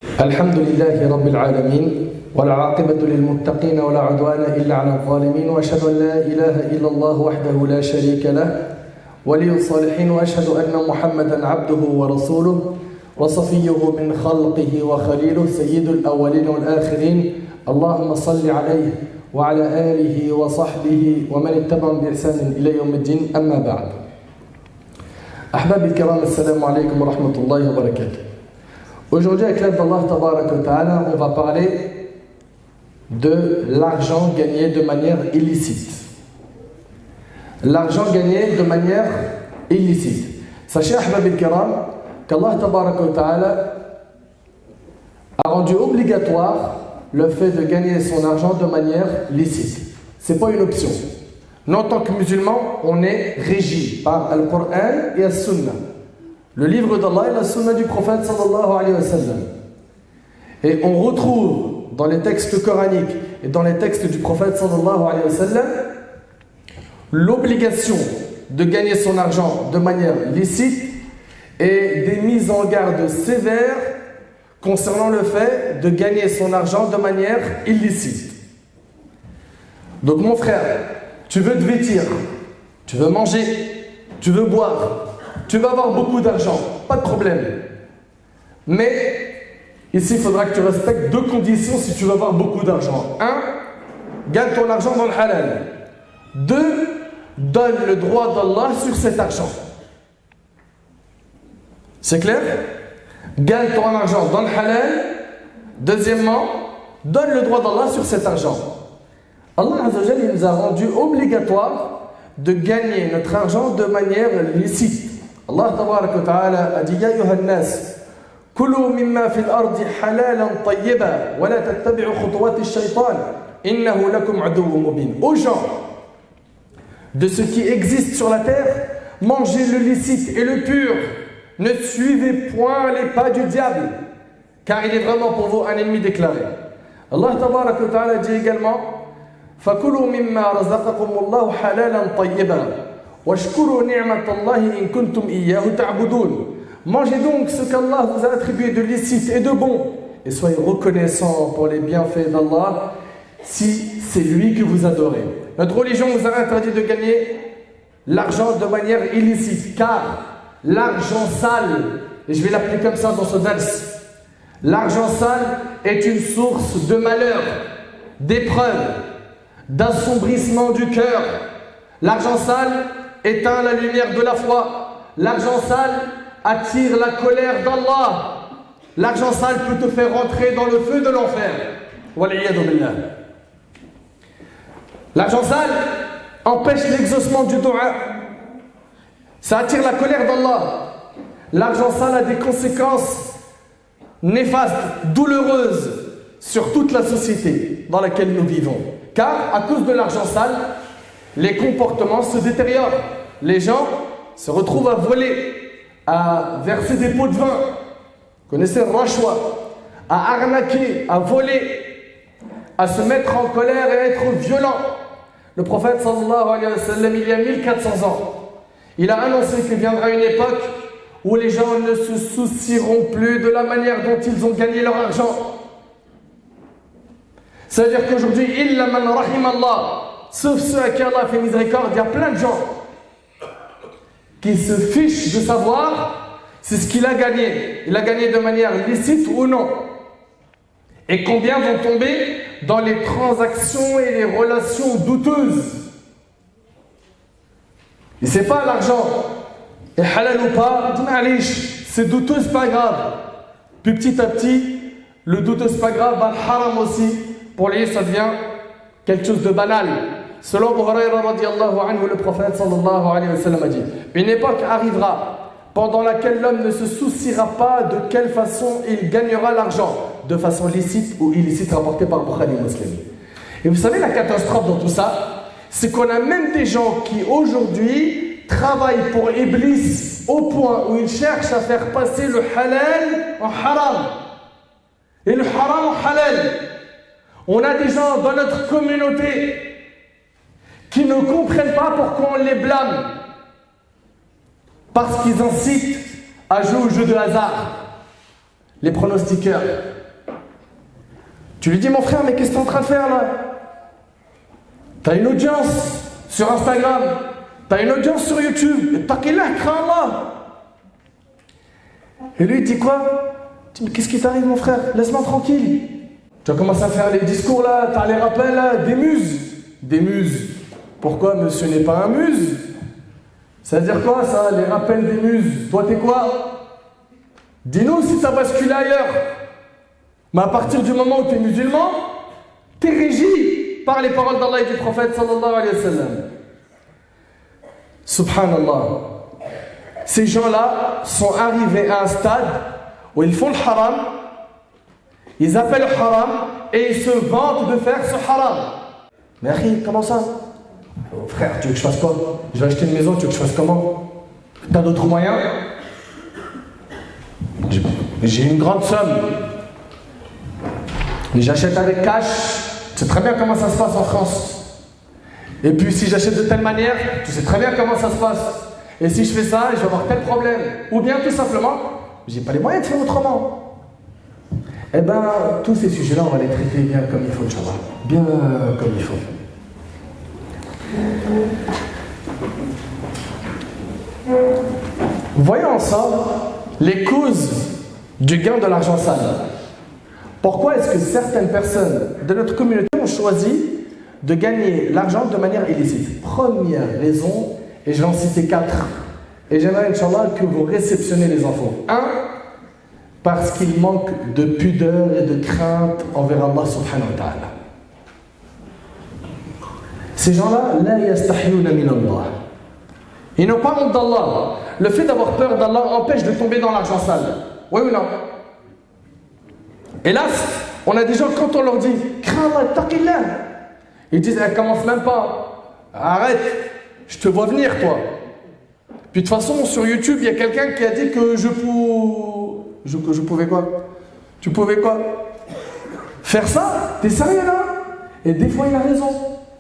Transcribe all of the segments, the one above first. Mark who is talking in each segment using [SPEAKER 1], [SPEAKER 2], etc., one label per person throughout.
[SPEAKER 1] الحمد لله رب العالمين والعاقبة للمتقين ولا عدوان إلا على الظالمين وأشهد أن لا إله إلا الله وحده لا شريك له ولي الصالحين وأشهد أن محمدا عبده ورسوله وصفيه من خلقه وخليله سيد الأولين والآخرين اللهم صل عليه وعلى آله وصحبه ومن اتبعهم بإحسان إلى يوم الدين أما بعد أحبابي الكرام السلام عليكم ورحمة الله وبركاته. Aujourd'hui, avec l'aide d'Allah Tabarak wa Ta'ala, on va parler de l'argent gagné de manière illicite. L'argent gagné de manière illicite. Sachez, Ahbab al-Kiram, qu'Allah Tabarak wa Ta'ala a rendu obligatoire le fait de gagner son argent de manière licite. Ce n'est pas une option. Nous, en tant que musulmans, on est régi par Al-Qur'an et Al-Sunnah. Le livre d'Allah et la sunna du prophète sallallahu alayhi wa sallam. Et on retrouve dans les textes coraniques et dans les textes du prophète sallallahu alayhi wa sallam l'obligation de gagner son argent de manière licite et des mises en garde sévères concernant le fait de gagner son argent de manière illicite. Donc mon frère, tu veux te vêtir, tu veux manger, tu veux boire, tu vas avoir beaucoup d'argent, pas de problème. Mais ici, il faudra que tu respectes deux conditions si tu veux avoir beaucoup d'argent. 1. Gagne ton argent dans le halal. 2. Donne le droit d'Allah sur cet argent. C'est clair? Gagne ton argent dans le halal. Deuxièmement, donne le droit d'Allah sur cet argent. Allah Azza wa Jalla nous a rendu obligatoire de gagner notre argent de manière licite. Allah Tabarak wa Ta'ala a dit Ya ayyuhan nas kulu mimma fil ardi halalan tayyiba wa la tattabi'u khutuwati ash-shaytan innahu lakum aduwwun mubin. Aux gens de ce qui existe sur la terre, mangez le licite et le pur. Ne suivez point les pas du diable, car il est vraiment pour vous un ennemi déclaré. Allah Tabarak wa Ta'ala dit également fakulu mimma razaqakumullahu halalan tayyiba. Mangez donc ce qu'Allah vous a attribué de licite et de bon et soyez reconnaissants pour les bienfaits d'Allah si c'est lui que vous adorez. Notre religion vous a interdit de gagner l'argent de manière illicite car l'argent sale, et je vais l'appeler comme ça dans ce dals, l'argent sale est une source de malheur, d'épreuve, d'assombrissement du cœur. L'argent sale éteint la lumière de la foi. L'argent sale attire la colère d'Allah. L'argent sale peut te faire rentrer dans le feu de l'enfer. Wal'iyadu billah. L'argent sale empêche l'exaucement du dua. Ça attire la colère d'Allah. L'argent sale a des conséquences néfastes, douloureuses sur toute la société dans laquelle nous vivons. Car à cause de l'argent sale, les comportements se détériorent. Les gens se retrouvent à voler, à verser des pots de vin. Vous connaissez le rachwa, à arnaquer, à voler, à se mettre en colère et à être violent. Le prophète sallallahu alayhi wa sallam, il y a 1400 ans, il a annoncé qu'il viendra une époque où les gens ne se soucieront plus de la manière dont ils ont gagné leur argent. C'est-à-dire qu'aujourd'hui, illa man rahim Allah, sauf ceux à qui Allah fait miséricorde, il y a plein de gens qui se fichent de savoir c'est ce qu'il a gagné. Il a gagné de manière licite ou non. Et combien vont tomber dans les transactions et les relations douteuses. Et c'est pas l'argent est halal ou pas, c'est douteux, c'est pas grave. Puis petit à petit, le douteux c'est pas grave, le haram aussi, pour lui ça devient quelque chose de banal. Selon Abu Hurayra radiallahu anhu, le prophète sallallahu alayhi wa sallam a dit une époque arrivera pendant laquelle l'homme ne se souciera pas de quelle façon il gagnera l'argent, de façon licite ou illicite, rapporté par Bukhari Muslim. Et vous savez la catastrophe dans tout ça, c'est qu'on a même des gens qui aujourd'hui travaillent pour Iblis au point où ils cherchent à faire passer le halal en haram et le haram en halal. On a des gens dans notre communauté qui ne comprennent pas pourquoi on les blâme. Parce qu'ils incitent à jouer au jeu de hasard. les pronostiqueurs. Tu lui dis, mon frère, mais qu'est-ce que tu es en train de faire là? Tu as une audience sur Instagram, tu as une audience sur YouTube, et taqillah, crains Allah. Et lui, il dit quoi? Il dit, mais qu'est-ce qui t'arrive, mon frère? Laisse-moi tranquille. Tu vas commencer à faire les discours là, tu as les rappels là, des muses. Des muses. Pourquoi monsieur n'est pas un muse? Ça veut dire quoi ça, les rappels des muses? Toi, t'es quoi? Dis-nous si tu as basculé ailleurs. Mais à partir du moment où tu es musulman, tu es régi par les paroles d'Allah et du prophète sallallahu alayhi wa sallam. Subhanallah. Ces gens-là sont arrivés à un stade où ils font le haram, ils appellent le haram et ils se vantent de faire ce haram. Mais Akhi, comment ça? Oh, frère, tu veux que je fasse quoi? Je vais acheter une maison, tu veux que je fasse comment? T'as d'autres moyens? J'ai une grande somme. Mais j'achète avec cash. Tu sais très bien comment ça se passe en France. Et puis si j'achète de telle manière, tu sais très bien comment ça se passe. Et si je fais ça, je vais avoir tel problème. Ou bien tout simplement, j'ai pas les moyens de faire autrement. Eh ben, tous ces sujets-là, on va les traiter bien comme il faut, Inch'Allah. Bien comme il faut. Voyons ensemble les causes du gain de l'argent sale. Pourquoi est-ce que certaines personnes de notre communauté ont choisi de gagner l'argent de manière illicite? Première raison, et je vais en citer 4. Et j'aimerais, Inch'Allah, que vous réceptionnez les enfants. 1. Parce qu'il manque de pudeur et de crainte envers Allah subhanahu wa ta'ala. Ces gens-là, la yastahiyuna min Allah. Ils n'ont pas honte d'Allah. Le fait d'avoir peur d'Allah empêche de tomber dans l'argent sale. Oui ou non? Hélas, on a des gens, quand on leur dit crains Allah, taqillah, ils disent elle commence même pas. Arrête, je te vois venir toi. Puis de toute façon, sur YouTube, il y a quelqu'un qui a dit que je pouvais quoi? Tu pouvais quoi? Faire ça? T'es sérieux là? Et des fois, il a raison.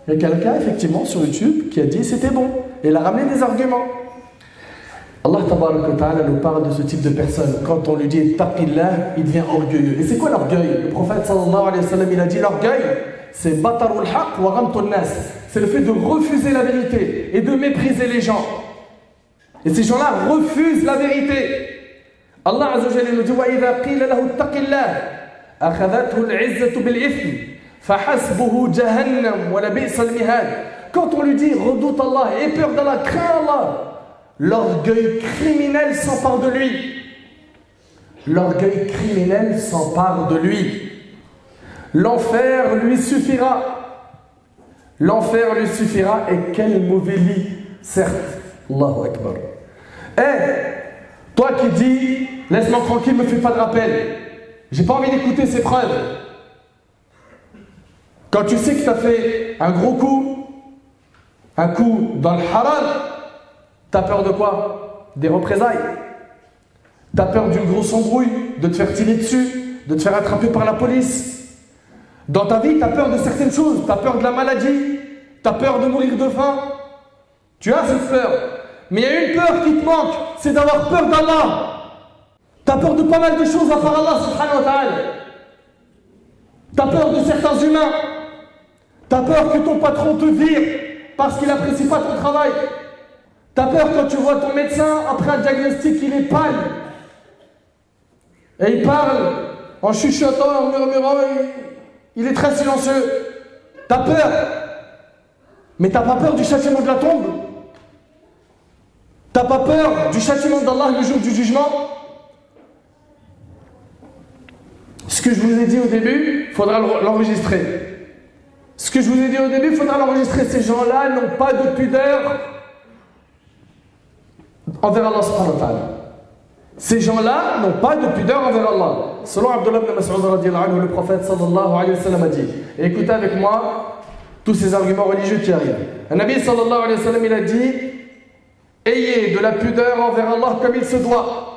[SPEAKER 1] Il y a quelqu'un, effectivement, sur YouTube qui a dit c'était bon. Et il a ramené des arguments. Allah tabaraka wa ta'ala nous parle de ce type de personne. Quand on lui dit taqillah, il devient orgueilleux. Et c'est quoi l'orgueil? Le prophète sallallahu alayhi wa sallam, il a dit l'orgueil, c'est batarul haq wa ghamtun nas. C'est le fait de refuser la vérité et de mépriser les gens. Et ces gens-là refusent la vérité. Allah azza wa jalla nous dit wa idha qila lahu taqillah akhadhathu al-'izzatu bil-ithm fahasbuhu jahannam wa la bi'sa al-mihad. Quand on lui dit redoute Allah, aie peur d'Allah, crains Allah, l'orgueil criminel s'empare de lui. L'orgueil criminel s'empare de lui. L'enfer lui suffira. L'enfer lui suffira et quel mauvais lit, certes. Allahu Akbar. Toi qui dis, laisse-moi tranquille, me fais pas de rappel. J'ai pas envie d'écouter ces preuves. Quand tu sais que tu as fait un gros coup, un coup dans le haram, t'as peur de quoi? Des représailles. T'as peur d'une grosse embrouille, de te faire tirer dessus, de te faire attraper par la police. Dans ta vie, t'as peur de certaines choses. T'as peur de la maladie, t'as peur de mourir de faim. Tu as cette peur. Mais il y a une peur qui te manque, c'est d'avoir peur d'Allah. T'as peur de pas mal de choses à part Allah subhanahu wa ta'ala. T'as peur de certains humains. T'as peur que ton patron te vire parce qu'il n'apprécie pas ton travail. T'as peur quand tu vois ton médecin, après un diagnostic, il est pâle. Et il parle en chuchotant, en murmurant, il est très silencieux. T'as peur. Mais t'as pas peur du châtiment de la tombe? T'as pas peur du châtiment d'Allah le jour du jugement? Ce que je vous ai dit au début, il faudra l'enregistrer. Ce que je vous ai dit au début, il faudra l'enregistrer. Ces gens-là n'ont pas de pudeur envers Allah subhanahu wa ta'ala. Ces gens-là n'ont pas de pudeur envers Allah. Selon Abdullah ibn Mas'ud radiyallahu anhu, le prophète sallallahu alayhi wa sallam a dit, et écoutez avec moi tous ces arguments religieux qui arrivent. Un Nabi sallallahu alayhi wa sallam, il a dit, ayez de la pudeur envers Allah comme il se doit.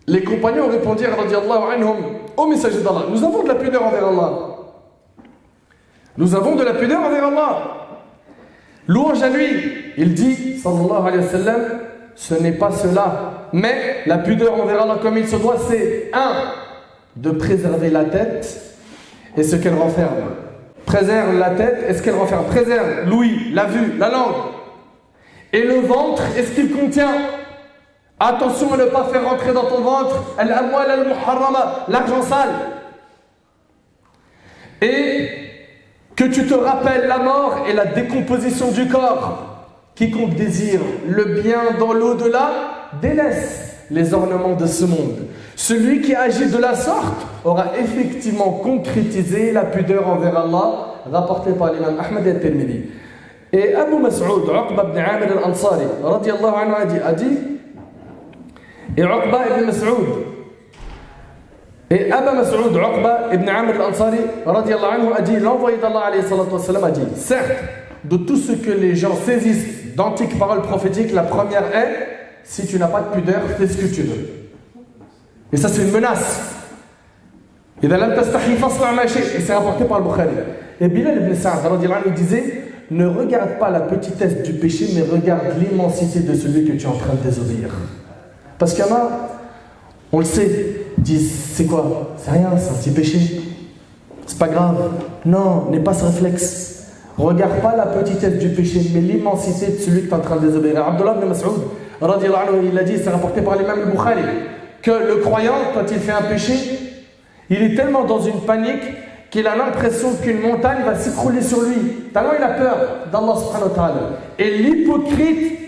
[SPEAKER 1] Les compagnons répondirent radiyallahu anhum, ô messager d'Allah, nous avons de la pudeur envers Allah. Nous avons de la pudeur envers Allah. Louange à lui. Il dit, sallallahu alayhi wa sallam, ce n'est pas cela. Mais la pudeur envers Allah comme il se doit, c'est 1. de préserver la tête et ce qu'elle renferme. Préserve la tête et ce qu'elle renferme. Préserve l'ouïe, la vue, la langue. Et le ventre et ce qu'il contient. Attention à ne pas faire rentrer dans ton ventre al-amwal al-muharrama, l'argent sale. Et que tu te rappelles la mort et la décomposition du corps. Quiconque désire le bien dans l'au-delà, délaisse les ornements de ce monde. Celui qui agit de la sorte aura effectivement concrétisé la pudeur envers Allah, rapporté par l'imam Ahmad et al-Tirmidhi. Et Abu Mas'ud, Uqba ibn Amir al-Ansari, radiyallahu anhu, a dit, et Uqba ibn Mas'ud, et Abu Mas'ud, Uqba ibn Amir al-Ansari, radiyallahu anhu, a dit, l'envoyé d'Allah alayhi salatu wassalam a dit, certes, de tout ce que les gens saisissent d'antiques paroles prophétiques, la première est, si tu n'as pas de pudeur, fais ce que tu veux. Et ça, c'est une menace. Et c'est rapporté par le Bukhari. Et Bilal ibn Sa'd il disait, ne regarde pas la petitesse du péché, mais regarde l'immensité de celui que tu es en train de désobéir. Parce qu'il y en a, on le sait, disent, c'est quoi? C'est rien, c'est un petit péché. C'est pas grave. Non, n'aie pas ce réflexe. Regarde pas la petitesse du péché, mais l'immensité de celui que tu es en train de désobéir. Abdullah ibn Mas'ud, il a dit, c'est rapporté par l'imam al-Bukhari, que le croyant, quand il fait un péché, il est tellement dans une panique qu'il a l'impression qu'une montagne va s'écrouler sur lui. Tellement il a peur d'Allah subhanahu wa ta'ala. Et l'hypocrite,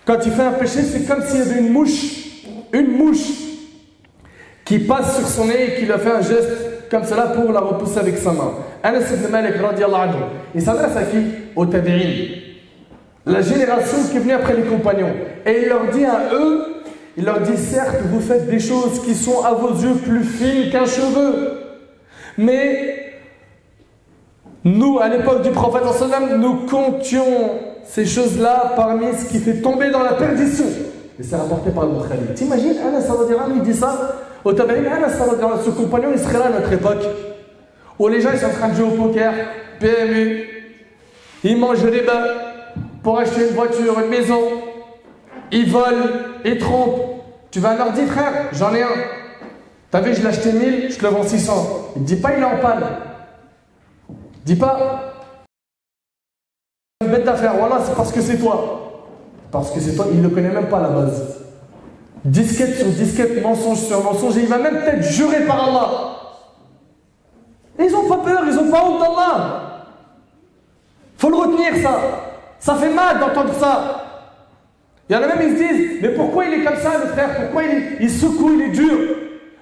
[SPEAKER 1] quand il fait un péché, c'est comme s'il y avait une mouche qui passe sur son nez et qui lui fait un geste comme cela pour la repousser avec sa main. Anas ibn Malik radiyallahu anhu, il s'adresse à qui? Aux tabi'in, la génération qui est venue après les compagnons. Et il leur dit à eux, il leur dit, certes, vous faites des choses qui sont à vos yeux plus fines qu'un cheveu. Mais nous, à l'époque du prophète, nous comptions ces choses-là parmi ce qui fait tomber dans la perdition. Et c'est rapporté par le Bukhari. T'imagines, Anas il dit ça au tabi'in, Anas, ce compagnon, il serait là à notre époque, où les gens ils sont en train de jouer au poker, PMU, ils mangent des bains pour acheter une voiture, une maison, ils volent, ils trompent. Tu vas leur dire, frère, j'en ai un. T'as vu, je l'ai acheté 1000, je te le vends 600. Il ne dit pas, il est en panne. Dis pas, une bête d'affaires, voilà, c'est parce que c'est toi. Parce que c'est toi, il ne le connaît même pas à la base. Disquette sur disquette, mensonge sur mensonge, et il va même peut-être jurer par Allah. Et ils n'ont pas peur, ils n'ont pas honte d'Allah. Faut le retenir, ça. Ça fait mal d'entendre ça. Il y en a même, ils se disent, mais pourquoi il est comme ça, le frère? Pourquoi il secoue, il est dur?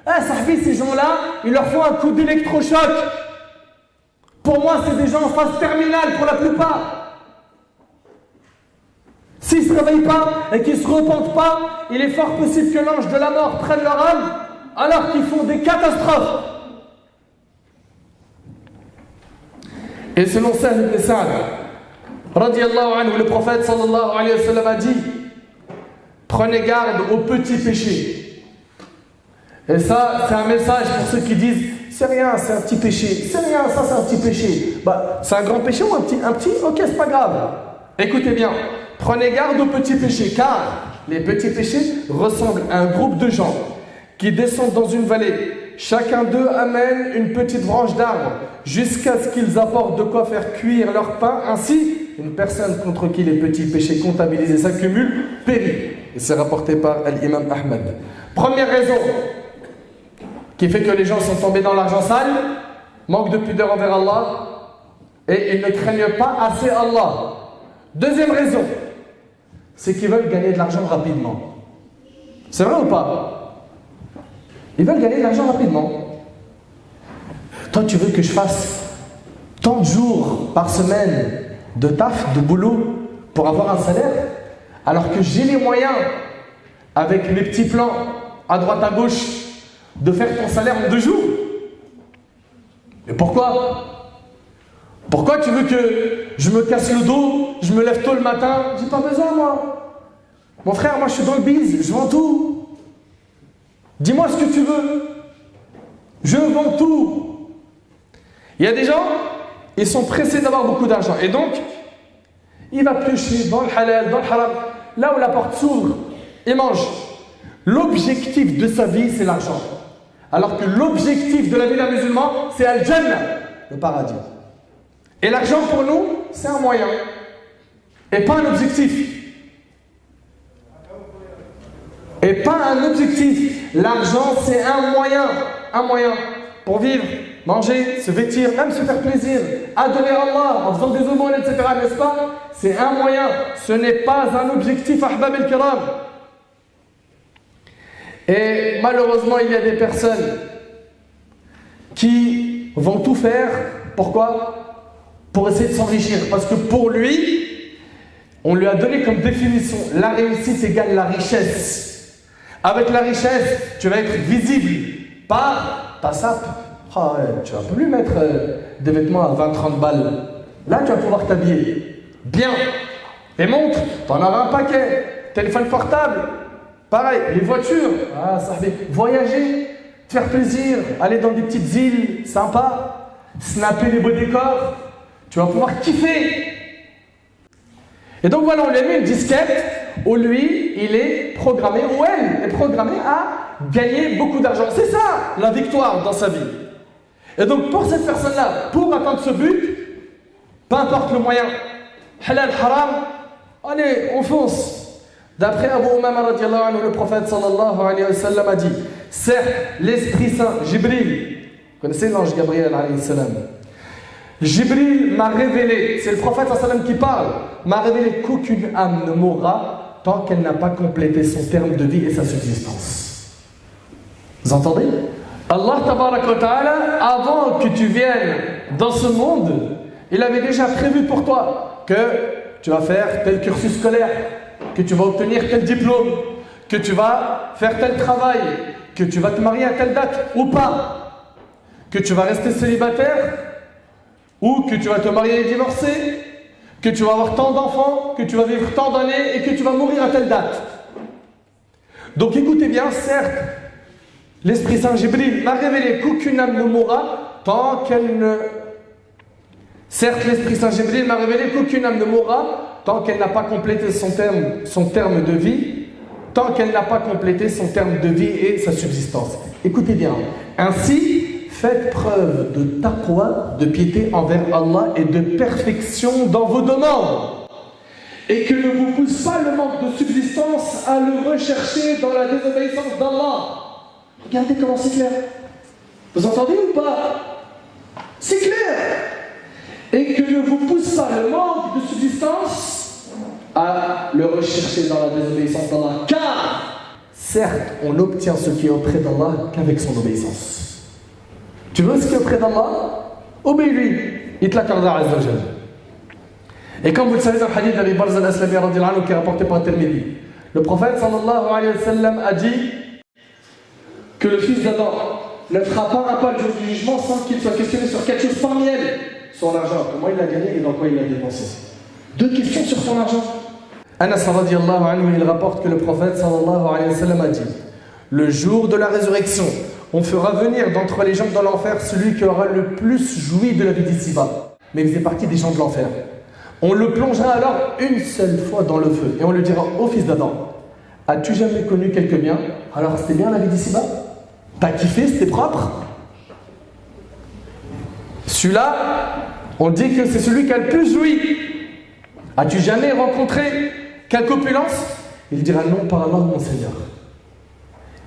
[SPEAKER 1] Ah, sahbi, ces gens-là, il leur faut un coup d'électrochoc. Pour moi, c'est des gens en phase terminale, pour la plupart. S'ils ne se réveillent pas et qu'ils ne se repentent pas, il est fort possible que l'ange de la mort prenne leur âme, alors qu'ils font des catastrophes. Et selon Sahl ibn Sa'd, radiyallahu anhu, le prophète sallallahu alayhi wa sallam a dit, prenez garde aux petits péchés. Et ça, c'est un message pour ceux qui disent, c'est rien, c'est un petit péché. C'est rien, ça c'est un petit péché. Bah, c'est un grand péché ou un petit? Ok, c'est pas grave. Écoutez bien, prenez garde aux petits péchés, car les petits péchés ressemblent à un groupe de gens qui descendent dans une vallée. Chacun d'eux amène une petite branche d'arbre jusqu'à ce qu'ils apportent de quoi faire cuire leur pain. Ainsi, une personne contre qui les petits péchés comptabilisés s'accumulent périt. Et c'est rapporté par l'imam Ahmad. Première raison qui fait que les gens sont tombés dans l'argent sale, manque de pudeur envers Allah, et ils ne craignent pas assez Allah. Deuxième raison, c'est qu'ils veulent gagner de l'argent rapidement. C'est vrai ou pas? Ils veulent gagner de l'argent rapidement. Toi, tu veux que je fasse tant de jours par semaine de taf, de boulot, pour avoir un salaire, alors que j'ai les moyens, avec mes petits plans à droite à gauche, de faire ton salaire en 2 jours. Mais pourquoi? Pourquoi tu veux que je me casse le dos, je me lève tôt le matin? J'ai pas besoin, moi. Mon frère, moi je suis dans le biz, je vends tout. Dis-moi ce que tu veux. Je vends tout. Il y a des gens, ils sont pressés d'avoir beaucoup d'argent. Et donc, il va piocher dans le halal, dans le haram. Là où la porte s'ouvre, il mange. L'objectif de sa vie, c'est l'argent. Alors que l'objectif de la vie d'un musulman, c'est Al-Jannah, le paradis. Et l'argent pour nous, c'est un moyen. Et pas un objectif. Et pas un objectif. L'argent, c'est un moyen. Un moyen pour vivre, manger, se vêtir, même se faire plaisir, adorer Allah en faisant des aumônes, etc. N'est-ce pas? C'est un moyen. Ce n'est pas un objectif, ahbab el-kiram. Et malheureusement, il y a des personnes qui vont tout faire. Pourquoi? Pour essayer de s'enrichir. Parce que pour lui, on lui a donné comme définition, la réussite égale la richesse. Avec la richesse, tu vas être visible par ta sape. Ah ouais, tu vas plus mettre des vêtements à 20-30 balles. Là, tu vas pouvoir t'habiller bien. Les montres, tu en auras un paquet. Téléphone portable, pareil. Les voitures, ça fait voyager, te faire plaisir, aller dans des petites îles sympas, snapper les beaux décors. Tu vas pouvoir kiffer. Et donc voilà, on lui a mis une disquette où lui, il est programmé, ou elle est programmée à gagner beaucoup d'argent. C'est ça, la victoire dans sa vie. Et donc pour cette personne-là, pour atteindre ce but, peu importe le moyen, halal, haram, allez, on fonce. D'après Abu Umama radiallahu anhu, le prophète sallallahu alayhi wa sallam a dit, certes, l'Esprit Saint, Jibril, vous connaissez l'ange Gabriel alayhi salam, Jibril m'a révélé, c'est le prophète sallallahu alayhi wa sallam qui parle, m'a révélé qu'aucune âme ne mourra tant qu'elle n'a pas complété son terme de vie et sa subsistance. Vous entendez? Allah tabaraka wa ta'ala, avant que tu viennes dans ce monde, il avait déjà prévu pour toi que tu vas faire tel cursus scolaire, que tu vas obtenir tel diplôme, que tu vas faire tel travail, que tu vas te marier à telle date ou pas, que tu vas rester célibataire ou que tu vas te marier et divorcer, que tu vas avoir tant d'enfants, que tu vas vivre tant d'années et que tu vas mourir à telle date. Donc écoutez bien, certes, l'Esprit Saint Jibril m'a révélé qu'aucune âme ne mourra tant qu'elle ne... Certes, l'Esprit Saint Jibril m'a révélé qu'aucune âme ne mourra tant qu'elle n'a pas complété son terme de vie, tant qu'elle n'a pas complété son terme de vie et sa subsistance. Écoutez bien. Ainsi, faites preuve de taqwa, de piété envers Allah et de perfection dans vos demandes. Et que ne vous pousse pas le manque de subsistance à le rechercher dans la désobéissance d'Allah. Regardez comment c'est clair. Vous entendez ou pas? C'est clair. Et que ne vous pousse pas le manque de subsistance à le rechercher dans la désobéissance d'Allah. Car, certes, on n'obtient ce qui est auprès d'Allah qu'avec son obéissance. Tu veux ce qui est auprès d'Allah? Obéis-lui. Il te l'accordera Azza wa Jalla. Et comme vous le savez dans le hadith d'Abi Barza al-Aslami radhiyallahu anhu qui est rapporté par Tirmidhi, le prophète sallallahu alayhi wa sallam a dit que le fils d'Adam ne fera pas un pas le jour du jugement sans qu'il soit questionné sur quelque chose parmi elles. Son argent, comment il l'a gagné et dans quoi il l'a dépensé. 2 questions sur ton argent. Anas radhiyallahu anhu, il rapporte que le prophète sallallahu alayhi wa sallam a dit: le jour de la résurrection, on fera venir d'entre les gens dans l'enfer celui qui aura le plus joui de la vie d'ici-bas. Mais il faisait partie des gens de l'enfer. On le plongera alors une seule fois dans le feu et on lui dira: ô fils d'Adam, as-tu jamais connu quelque bien? Alors c'était bien la vie d'ici-bas? T'as kiffé, c'était propre? Celui-là, on dit que c'est celui qui a le plus joui. As-tu jamais rencontré quelque opulence? Il dira: non, par Allah, mon Seigneur.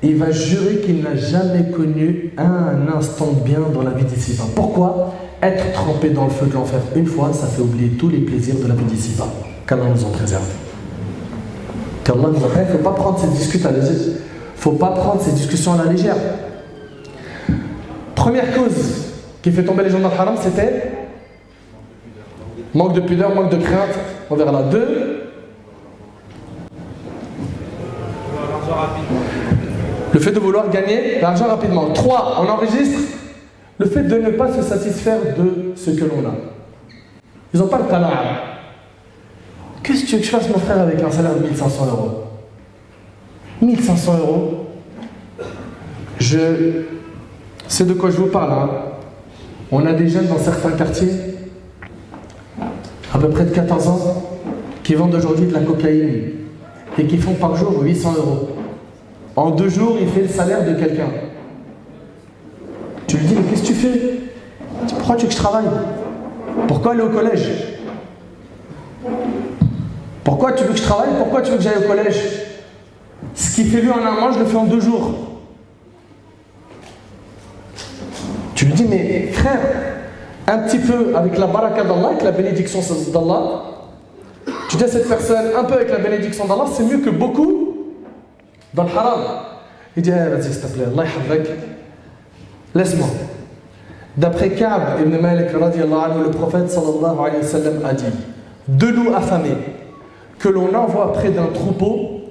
[SPEAKER 1] Et il va jurer qu'il n'a jamais connu un instant de bien dans la vie d'ici-bas. Pourquoi? Être trempé dans le feu de l'enfer une fois, ça fait oublier tous les plaisirs de la vie d'ici-bas. Qu'Allah nous en préserve. Qu'Allah nous en préserve. Il ne faut pas prendre cette discussion à la légère. Faut pas prendre ces discussions à la légère. Première cause qui fait tomber les gens dans le haram, c'était manque de pudeur, manque de crainte. On verra là. 2, le fait de vouloir gagner l'argent rapidement. 3, on enregistre le fait de ne pas se satisfaire de ce que l'on a. Ils n'ont pas le talent. Qu'est-ce que tu veux que je fasse, mon frère, avec un salaire de 1500 euros? 1500 euros. Je sais de quoi je vous parle. Hein. On a des jeunes dans certains quartiers, à peu près de 14 ans, qui vendent aujourd'hui de la cocaïne et qui font par jour 800 euros. En 2 jours, il fait le salaire de quelqu'un. Tu lui dis, mais qu'est-ce que tu fais? Il dit, pourquoi tu veux que je travaille? Pourquoi aller au collège? Pourquoi tu veux que je travaille? Pourquoi tu veux que j'aille au collège? Ce qu'il fait lui en un mois, je le fais en 2 jours. Tu lui dis, mais frère, un petit peu avec la baraka d'Allah, avec la bénédiction d'Allah, tu dis à cette personne, un peu avec la bénédiction d'Allah, c'est mieux que beaucoup dans le haram. Il dit, vas-y, s'il te plaît, Allah yahfazak, laisse-moi. D'après Ka'b ibn Malik, le prophète sallallahu alayhi wa sallam a dit, 2 loups affamés que l'on envoie près d'un troupeau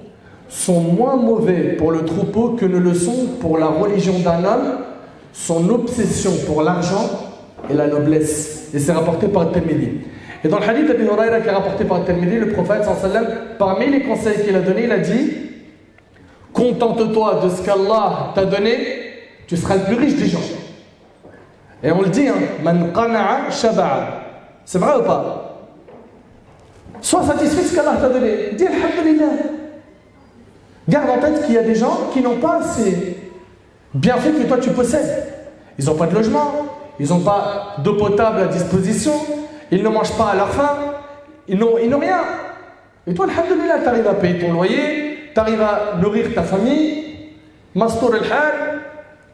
[SPEAKER 1] sont moins mauvais pour le troupeau que ne le sont pour la religion d'un homme, son obsession pour l'argent et la noblesse. Et c'est rapporté par Tirmidhi. Et dans le hadith d'Abi Huraira qui est rapporté par Tirmidhi, le prophète sallallahu alayhi wa sallam, parmi les conseils qu'il a donnés, il a dit, contente-toi de ce qu'Allah t'a donné, tu seras le plus riche des gens. Et on le dit, man qana'a shaba'a. C'est vrai ou pas? Sois satisfait de ce qu'Allah t'a donné. Dis alhamdulillah. Garde en tête qu'il y a des gens qui n'ont pas ces bienfaits que toi tu possèdes. Ils n'ont pas de logement, ils n'ont pas d'eau potable à disposition, ils ne mangent pas à leur faim, ils n'ont rien. Et toi, alhamdulillah, tu arrives à payer ton loyer, tu arrives à nourrir ta famille, mastour al-hal.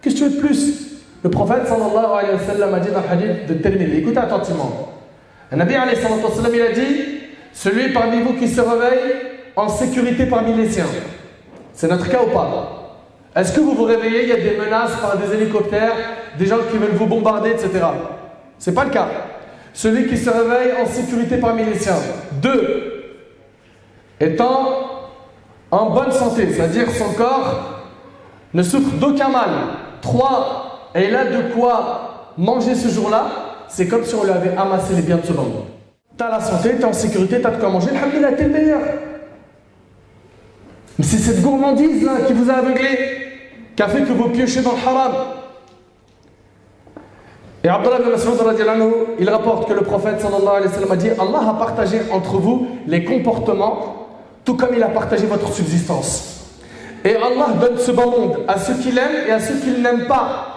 [SPEAKER 1] Qu'est-ce que tu veux de plus? Le prophète sallallahu alayhi wa sallam a dit dans le hadith de Tirmidhi, écoutez attentivement. Le Nabi alayhi wa sallam, il a dit, celui parmi vous qui se réveille en sécurité parmi les siens. C'est notre cas ou pas? Est-ce que vous vous réveillez, il y a des menaces par des hélicoptères, des gens qui veulent vous bombarder, etc. C'est pas le cas. Celui qui se réveille en sécurité parmi les siens. 2, étant en bonne santé, c'est-à-dire son corps ne souffre d'aucun mal. 3, et il a de quoi manger ce jour-là, c'est comme si on lui avait amassé les biens de ce monde. Tu as la santé, tu es en sécurité, tu as de quoi manger, alhamdulillah, tu es le meilleur. Mais c'est cette gourmandise là qui vous a aveuglé, qui a fait que vous piochez dans le haram. Et Abdullah ibn Mas'ud radiyallahu anhu, il rapporte que le prophète sallallahu alayhi wa sallam a dit, Allah a partagé entre vous les comportements, tout comme il a partagé votre subsistance. Et Allah donne ce bas monde à ceux qu'il aime et à ceux qu'il n'aime pas.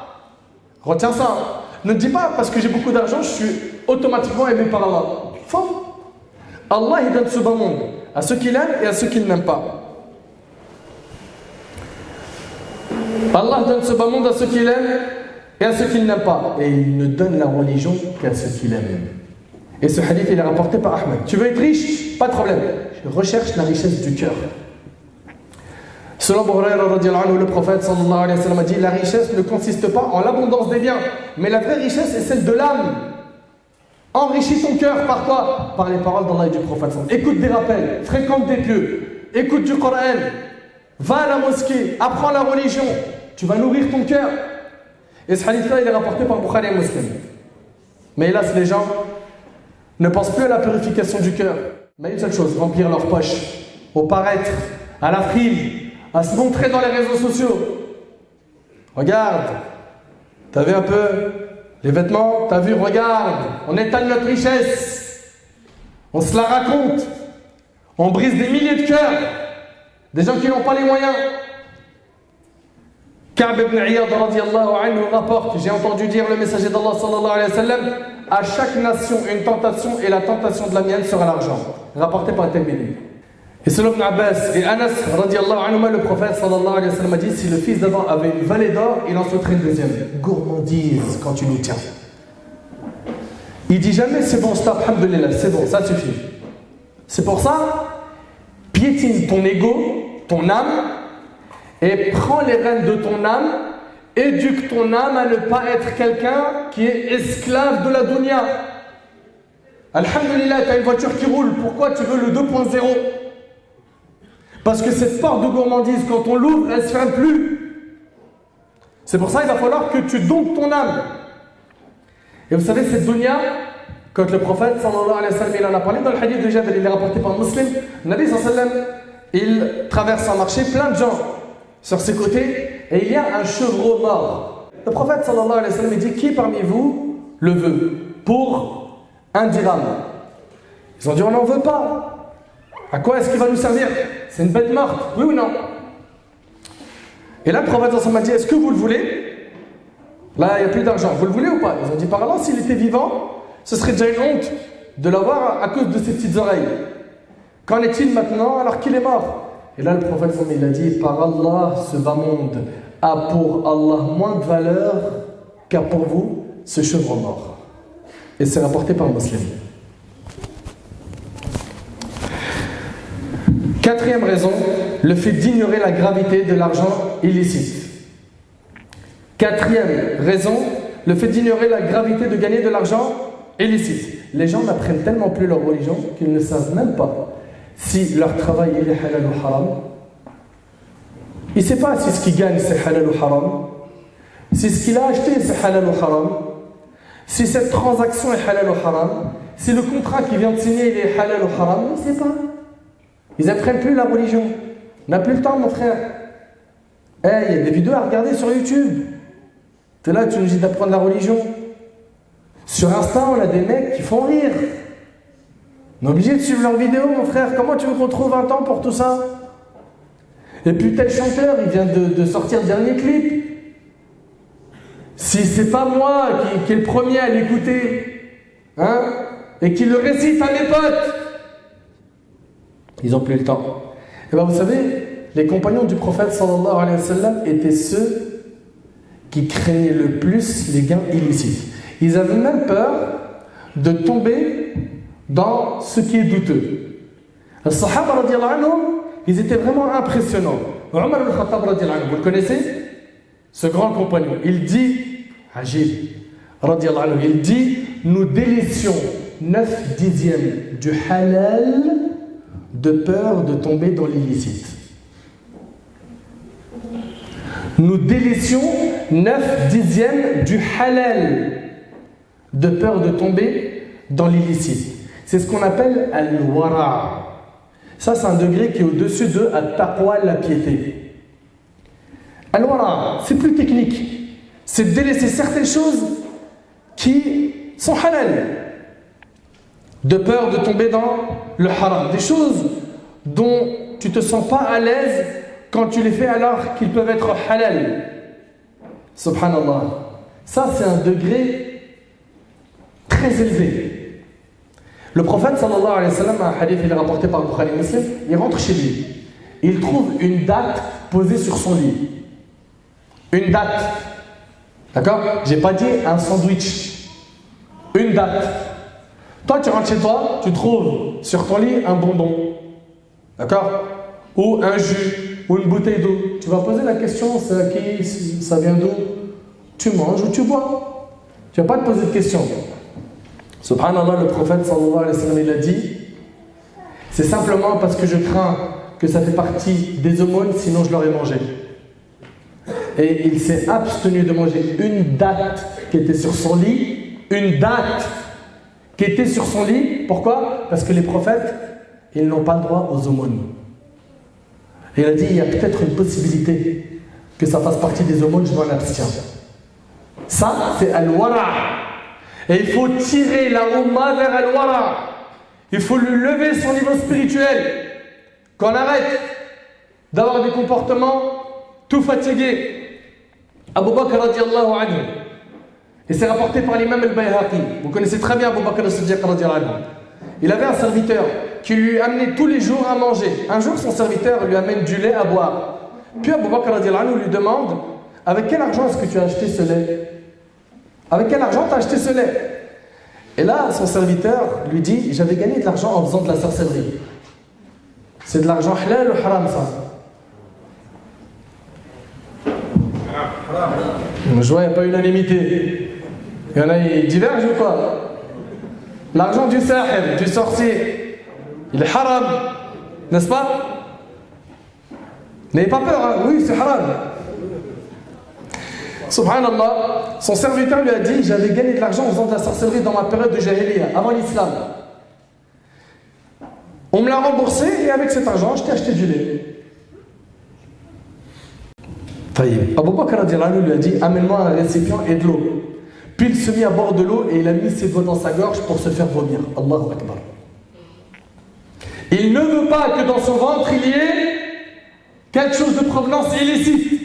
[SPEAKER 1] Retiens ça. Ne dis pas parce que j'ai beaucoup d'argent, je suis automatiquement aimé par Allah. Faux. Allah il donne ce bas monde à ceux qu'il aime et à ceux qu'il n'aime pas. Allah donne ce bas monde à ceux qu'il aime et à ceux qu'il n'aime pas. Et il ne donne la religion qu'à ceux qu'il aime. Et ce hadith il est rapporté par Ahmed. Tu veux être riche? Pas de problème. Je recherche la richesse du cœur. Selon Abu Huraira radiyallahu anhu, le prophète sallallahu alayhi wa sallam a dit, la richesse ne consiste pas en l'abondance des biens, mais la vraie richesse est celle de l'âme. Enrichis ton cœur par quoi? Par les paroles d'Allah et du prophète. Écoute des rappels, fréquente des pieux, écoute du Coran, va à la mosquée, apprends la religion, tu vas nourrir ton cœur. Et ce hadith-là, il est rapporté par Bukhari et Muslim. Mais hélas, les gens ne pensent plus à la purification du cœur, mais une seule chose, remplir leurs poches, au paraître, à la frime, à se montrer dans les réseaux sociaux. Regarde, t'as vu un peu les vêtements? T'as vu, regarde, on étale notre richesse, on se la raconte, on brise des milliers de cœurs, des gens qui n'ont pas les moyens. Ka'b ibn Iyad radiyallahu anhu rapporte, j'ai entendu dire le messager d'Allah sallallahu alayhi wa sallam, à chaque nation une tentation et la tentation de la mienne sera l'argent. Rapporté par Tirmidhi. Et selon Ibn Abbas et Anas radiyallahu anhu, le prophète sallallahu alayhi wa sallam a dit, si le fils d'Adam avait une vallée d'or, il en souhaiterait une deuxième. Gourmandise quand tu nous tiens. Il dit jamais c'est bon, stop, alhamdulillah, c'est bon, ça suffit. C'est pour ça, piétine ton ego, ton âme, et prends les rênes de ton âme, éduque ton âme à ne pas être quelqu'un qui est esclave de la dunya. Alhamdulillah, tu as une voiture qui roule, pourquoi tu veux le 2.0? Parce que cette porte de gourmandise, quand on l'ouvre, elle ne se ferme plus. C'est pour ça qu'il va falloir que tu domptes ton âme. Et vous savez, cette dunya, quand le prophète sallallahu alayhi wa sallam il en a parlé dans le hadith de Jabir, il est rapporté par Muslim, le Nabi sallallahu alayhi wa sallam, il traverse un marché, plein de gens sur ses côtés, et il y a un chevreau mort. Le prophète sallallahu alayhi wa sallam il dit, qui parmi vous le veut pour 1 dirham? Ils ont dit, on n'en veut pas. À quoi est-ce qu'il va nous servir? C'est une bête morte, oui ou non? Et là, le prophète sallallahu alayhi wa sallam a dit, est-ce que vous le voulez? Là, il n'y a plus d'argent. Vous le voulez ou pas? Ils ont dit par Allah, s'il était vivant, ce serait déjà une honte de l'avoir à cause de ses petites oreilles. Qu'en est-il maintenant alors qu'il est mort? Et là, le prophète, il a dit, par Allah, ce bas monde a pour Allah moins de valeur qu'a pour vous ce chevreau mort. Et c'est rapporté par Muslim. Quatrième raison, le fait d'ignorer la gravité de l'argent illicite. Quatrième raison, le fait d'ignorer la gravité de gagner de l'argent illicite. Les gens n'apprennent tellement plus leur religion qu'ils ne savent même pas si leur travail il est halal ou haram. Il ne sait pas si ce qu'il gagne c'est halal ou haram, si ce qu'il a acheté c'est halal ou haram, si cette transaction est halal ou haram, si le contrat qu'il vient de signer il est halal ou haram. Il ne sait pas. Ils n'apprennent plus la religion. On n'a plus le temps, mon frère. Il y a des vidéos à regarder sur YouTube. Tu es là, tu nous dis d'apprendre la religion. Sur Insta, on a des mecs qui font rire. On est obligé de suivre leurs vidéos, mon frère. Comment tu veux qu'on trouve un temps pour tout ça? Et puis tel chanteur, il vient de sortir le dernier clip. Si c'est pas moi qui est le premier à l'écouter, hein, et qui le récite à mes potes, ils n'ont plus le temps. Et bien vous savez, les compagnons du prophète sallallahu alayhi wa sallam étaient ceux qui craignaient le plus les gains illicites. Ils avaient même peur de tomber dans ce qui est douteux. Les Sahaba radiyallahu anhum, ils étaient vraiment impressionnants. Omar al-Khattab radiyallahu anhu, vous le connaissez? Ce grand compagnon, il dit, Ajib radiyallahu anhu, il dit, nous délaissions 9/10 du halal de peur de tomber dans l'illicite. Nous délaissions 9/10 du halal de peur de tomber dans l'illicite. C'est ce qu'on appelle al-wara. Ça, c'est un degré qui est au-dessus de at-taqwa, la piété. Al-wara, c'est plus technique. C'est de délaisser certaines choses qui sont halal, de peur de tomber dans le haram. Des choses dont tu ne te sens pas à l'aise quand tu les fais alors qu'ils peuvent être halal. Subhanallah. Ça, c'est un degré très élevé. Le prophète sallallahu alayhi wa sallam, un hadith il est rapporté par Bukhari et Muslim, il rentre chez lui. Il trouve une date posée sur son lit. Une date. D'accord? J'ai pas dit un sandwich. Une date. Toi, tu rentres chez toi, tu trouves sur ton lit un bonbon. D'accord? Ou un jus, ou une bouteille d'eau. Tu vas poser la question, c'est qui? Ça vient d'où? Tu manges ou tu bois? Tu vas pas te poser de question. Subhanallah, le prophète sallallahu alayhi wa sallam, il a dit, c'est simplement parce que je crains que ça fait partie des aumônes, sinon je l'aurais mangé. Et il s'est abstenu de manger une date qui était sur son lit, une date qui était sur son lit. Pourquoi? Parce que les prophètes, ils n'ont pas le droit aux aumônes. Et il a dit, il y a peut-être une possibilité que ça fasse partie des aumônes, je m'en abstiens. Ça, c'est al-wara'. Et il faut tirer la Ummah vers al-wara'. Il faut lui lever son niveau spirituel. Qu'on arrête d'avoir des comportements tout fatigués. Abu Bakr radiallahu anhu. Et c'est rapporté par l'imam al-Bayhaqi. Vous connaissez très bien Abu Bakr as-Siddiq radiallahu anhu. Il avait un serviteur qui lui amenait tous les jours à manger. Un jour, son serviteur lui amène du lait à boire. Puis Abu Bakr radiallahu anhu lui demande, avec quel argent est-ce que tu as acheté ce lait? Avec quel argent tu as acheté ce lait? Et là, son serviteur lui dit, j'avais gagné de l'argent en faisant de la sorcellerie. C'est de l'argent halal ou haram, ça? Je vois, il n'y a pas unanimité. Il y en a, ils divergent ou quoi? L'argent du sahib, du sorcier, il est haram, n'est-ce pas? N'ayez pas peur, hein? Oui, c'est haram. Subhanallah, son serviteur lui a dit, j'avais gagné de l'argent en faisant de la sorcellerie dans ma période de jahiliya, avant l'islam. On me l'a remboursé et avec cet argent, je t'ai acheté du lait. Abu Bakr lui a dit, amène-moi un récipient et de l'eau. Puis il se mit à bord de l'eau et il a mis ses doigts dans sa gorge pour se faire vomir. Allahu Akbar. Il ne veut pas que dans son ventre il y ait quelque chose de provenance illicite.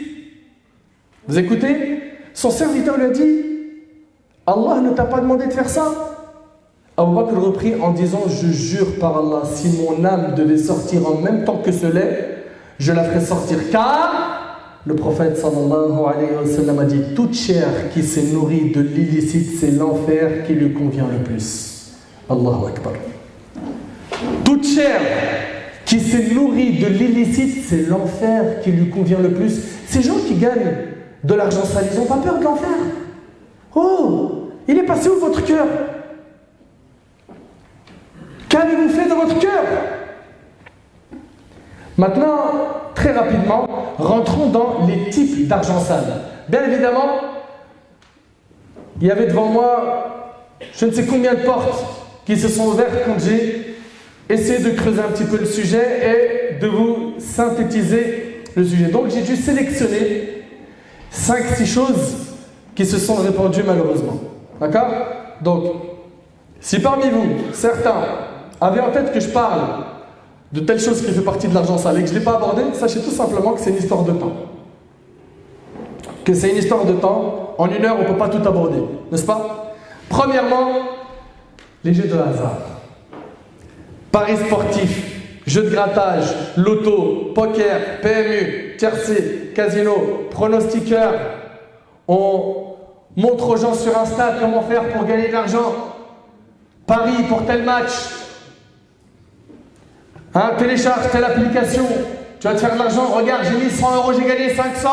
[SPEAKER 1] Vous écoutez? son serviteur lui a dit, Allah ne t'a pas demandé de faire ça. Abu Bakr reprit en disant, je jure par Allah, si mon âme devait sortir en même temps que ce lait, je la ferais sortir. Car le prophète sallallahu alayhi wa sallam a dit, toute chair qui s'est nourrie de l'illicite, c'est l'enfer qui lui convient le plus. Allahu Akbar. Toute chair qui s'est nourrie de l'illicite, c'est l'enfer qui lui convient le plus. Ces gens qui gagnent de l'argent sale, ils n'ont pas peur de l'enfer. Oh, il est passé où votre cœur? Qu'avez-vous fait de votre cœur? Maintenant, très rapidement, rentrons dans les types d'argent sale. Bien évidemment, il y avait devant moi je ne sais combien de portes qui se sont ouvertes quand j'ai essayé de creuser un petit peu le sujet et de vous synthétiser le sujet. Donc j'ai dû sélectionner 5-6 choses qui se sont répandues malheureusement. D'accord? Donc, si parmi vous, certains avaient en tête que je parle de telle chose qui fait partie de l'argent sale et que je ne l'ai pas abordé, sachez tout simplement que c'est une histoire de temps. Que c'est une histoire de temps. En une heure, on ne peut pas tout aborder, n'est-ce pas? Premièrement, les jeux de hasard. Paris sportifs, jeux de grattage, loto, poker, PMU, tiercé, casino, pronostiqueur. On montre aux gens sur Insta comment faire pour gagner de l'argent. Paris pour tel match. Télécharge telle application. Tu vas te faire de l'argent. Regarde, j'ai mis 100 euros, j'ai gagné 500.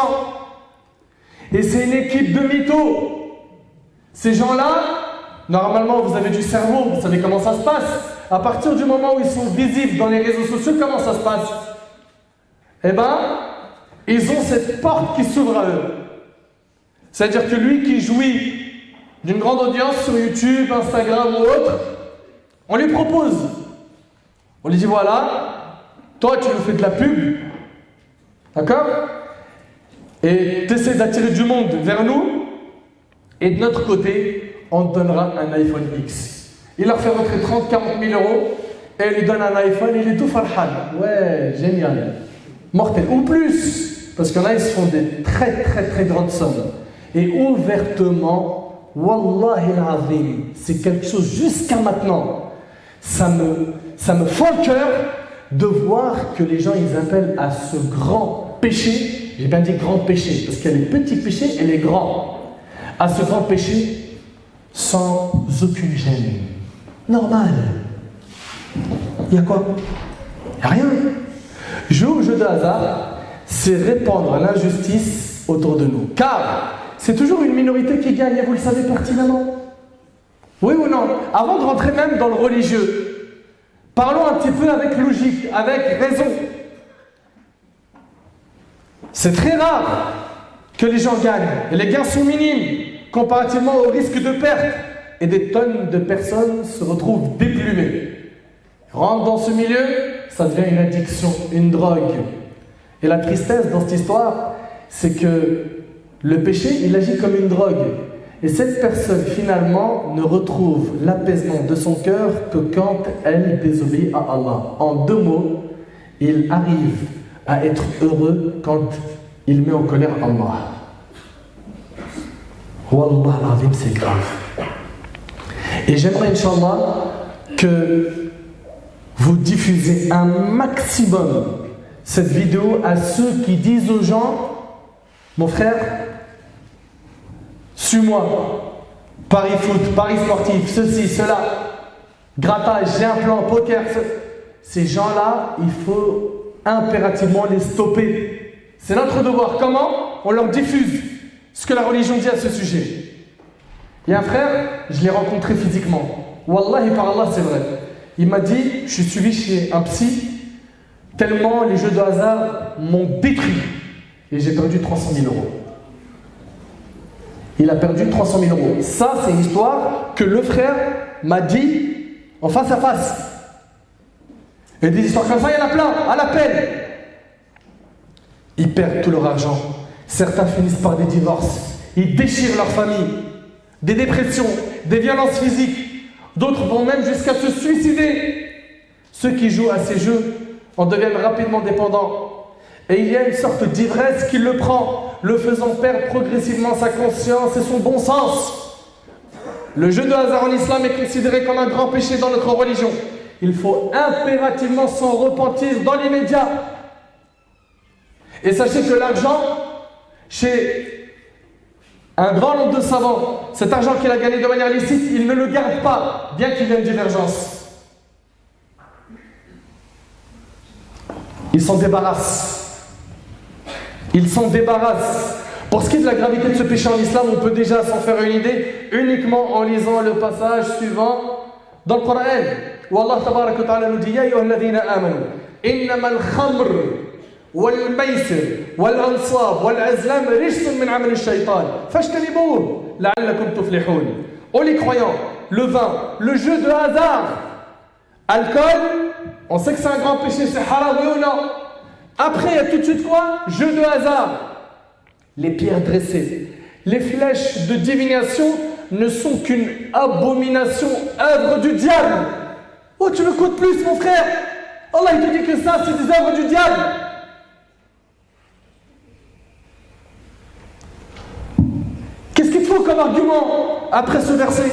[SPEAKER 1] Et c'est une équipe de mythos. Ces gens-là, normalement, vous avez du cerveau, vous savez comment ça se passe. À partir du moment où ils sont visibles dans les réseaux sociaux, comment ça se passe? Eh bien, ils ont cette porte qui s'ouvre à eux. C'est-à-dire que lui qui jouit d'une grande audience sur YouTube, Instagram ou autre, on lui propose. On lui dit voilà, toi tu nous fais de la pub, d'accord? Et tu essaies d'attirer du monde vers nous, et de notre côté, on te donnera un iPhone X. Il leur fait rentrer 30-40 000 euros, et il lui donne un iPhone, il est tout farhan. Ouais, génial. Mortel. Ou plus, parce qu'il y en a, ils se font des très grandes sommes. Et ouvertement, Wallahi al-Azim, c'est quelque chose jusqu'à maintenant. Ça me fend le cœur de voir que les gens, ils appellent à ce grand péché. J'ai bien dit grand péché, parce qu'il y a les petits péchés et les grands. À ce grand péché, sans aucune gêne. Normal. Il y a quoi? Il n'y a rien. Jouer au jeu de hasard, c'est répandre l'injustice autour de nous. Car c'est toujours une minorité qui gagne, et vous le savez pertinemment. Oui ou non? Avant de rentrer même dans le religieux, parlons un petit peu avec logique, avec raison. C'est très rare que les gens gagnent, et les gains sont minimes comparativement au risque de perte. Et des tonnes de personnes se retrouvent déplumées. Rentrent dans ce milieu, ça devient une addiction, une drogue. Et la tristesse dans cette histoire, c'est que le péché, il agit comme une drogue. Et cette personne, finalement, ne retrouve l'apaisement de son cœur que quand elle désobéit à Allah. En 2 mots, il arrive à être heureux quand il met en colère Allah. Wallah al-Azim, c'est grave. Et j'aimerais, Inch'Allah, que vous diffusez un maximum cette vidéo à ceux qui disent aux gens, mon frère, suis-moi, Paris foot, Paris sportif, ceci, cela, grattage, j'ai un plan, poker. Ces gens-là, il faut impérativement les stopper. C'est notre devoir. Comment? On leur diffuse ce que la religion dit à ce sujet. Il y a un frère, je l'ai rencontré physiquement. Wallahi, par Allah, c'est vrai. Il m'a dit, je suis suivi chez un psy, tellement les jeux de hasard m'ont détruit. Et j'ai perdu 300 000 euros. Il a perdu 300 000 euros. Ça, c'est une histoire que le frère m'a dit en face à face. Et des histoires comme ça, il y en a plein, à l'appel. Ils perdent tout leur argent. Certains finissent par des divorces. Ils déchirent leur famille. Des dépressions, des violences physiques. D'autres vont même jusqu'à se suicider. Ceux qui jouent à ces jeux en deviennent rapidement dépendants. Et il y a une sorte d'ivresse qui le prend, le faisant perdre progressivement sa conscience et son bon sens. Le jeu de hasard en islam est considéré comme un grand péché dans notre religion. Il faut impérativement s'en repentir dans l'immédiat. Et sachez que l'argent, chez un grand nombre de savants, cet argent qu'il a gagné de manière licite, il ne le garde pas, bien qu'il y ait une divergence. Il s'en débarrasse. Il s'en débarrasse. Pour ce qui est de la gravité de ce péché en islam, on peut déjà s'en faire une idée uniquement en lisant le passage suivant dans le Coran, où Allah tabaraka wa ta'ala nous dit Ya ayyuha alladhina amanu innama al-khamr wal-maysir wal-ansab wal-azlam rijsun min amal ash-shaytan fajtanibuhu la'allakum tuflihun. Oh les croyants, le vin, le jeu de hasard, alcool, on sait que c'est un grand péché, c'est haram, oui ou non? Après, il y a tout de suite quoi? Jeu de hasard. Les pierres dressées, les flèches de divination ne sont qu'une abomination, œuvre du diable. Oh, tu me coûtes plus, mon frère. Allah, il te dit que ça, c'est des œuvres du diable. Qu'est-ce qu'il te faut comme argument après ce verset?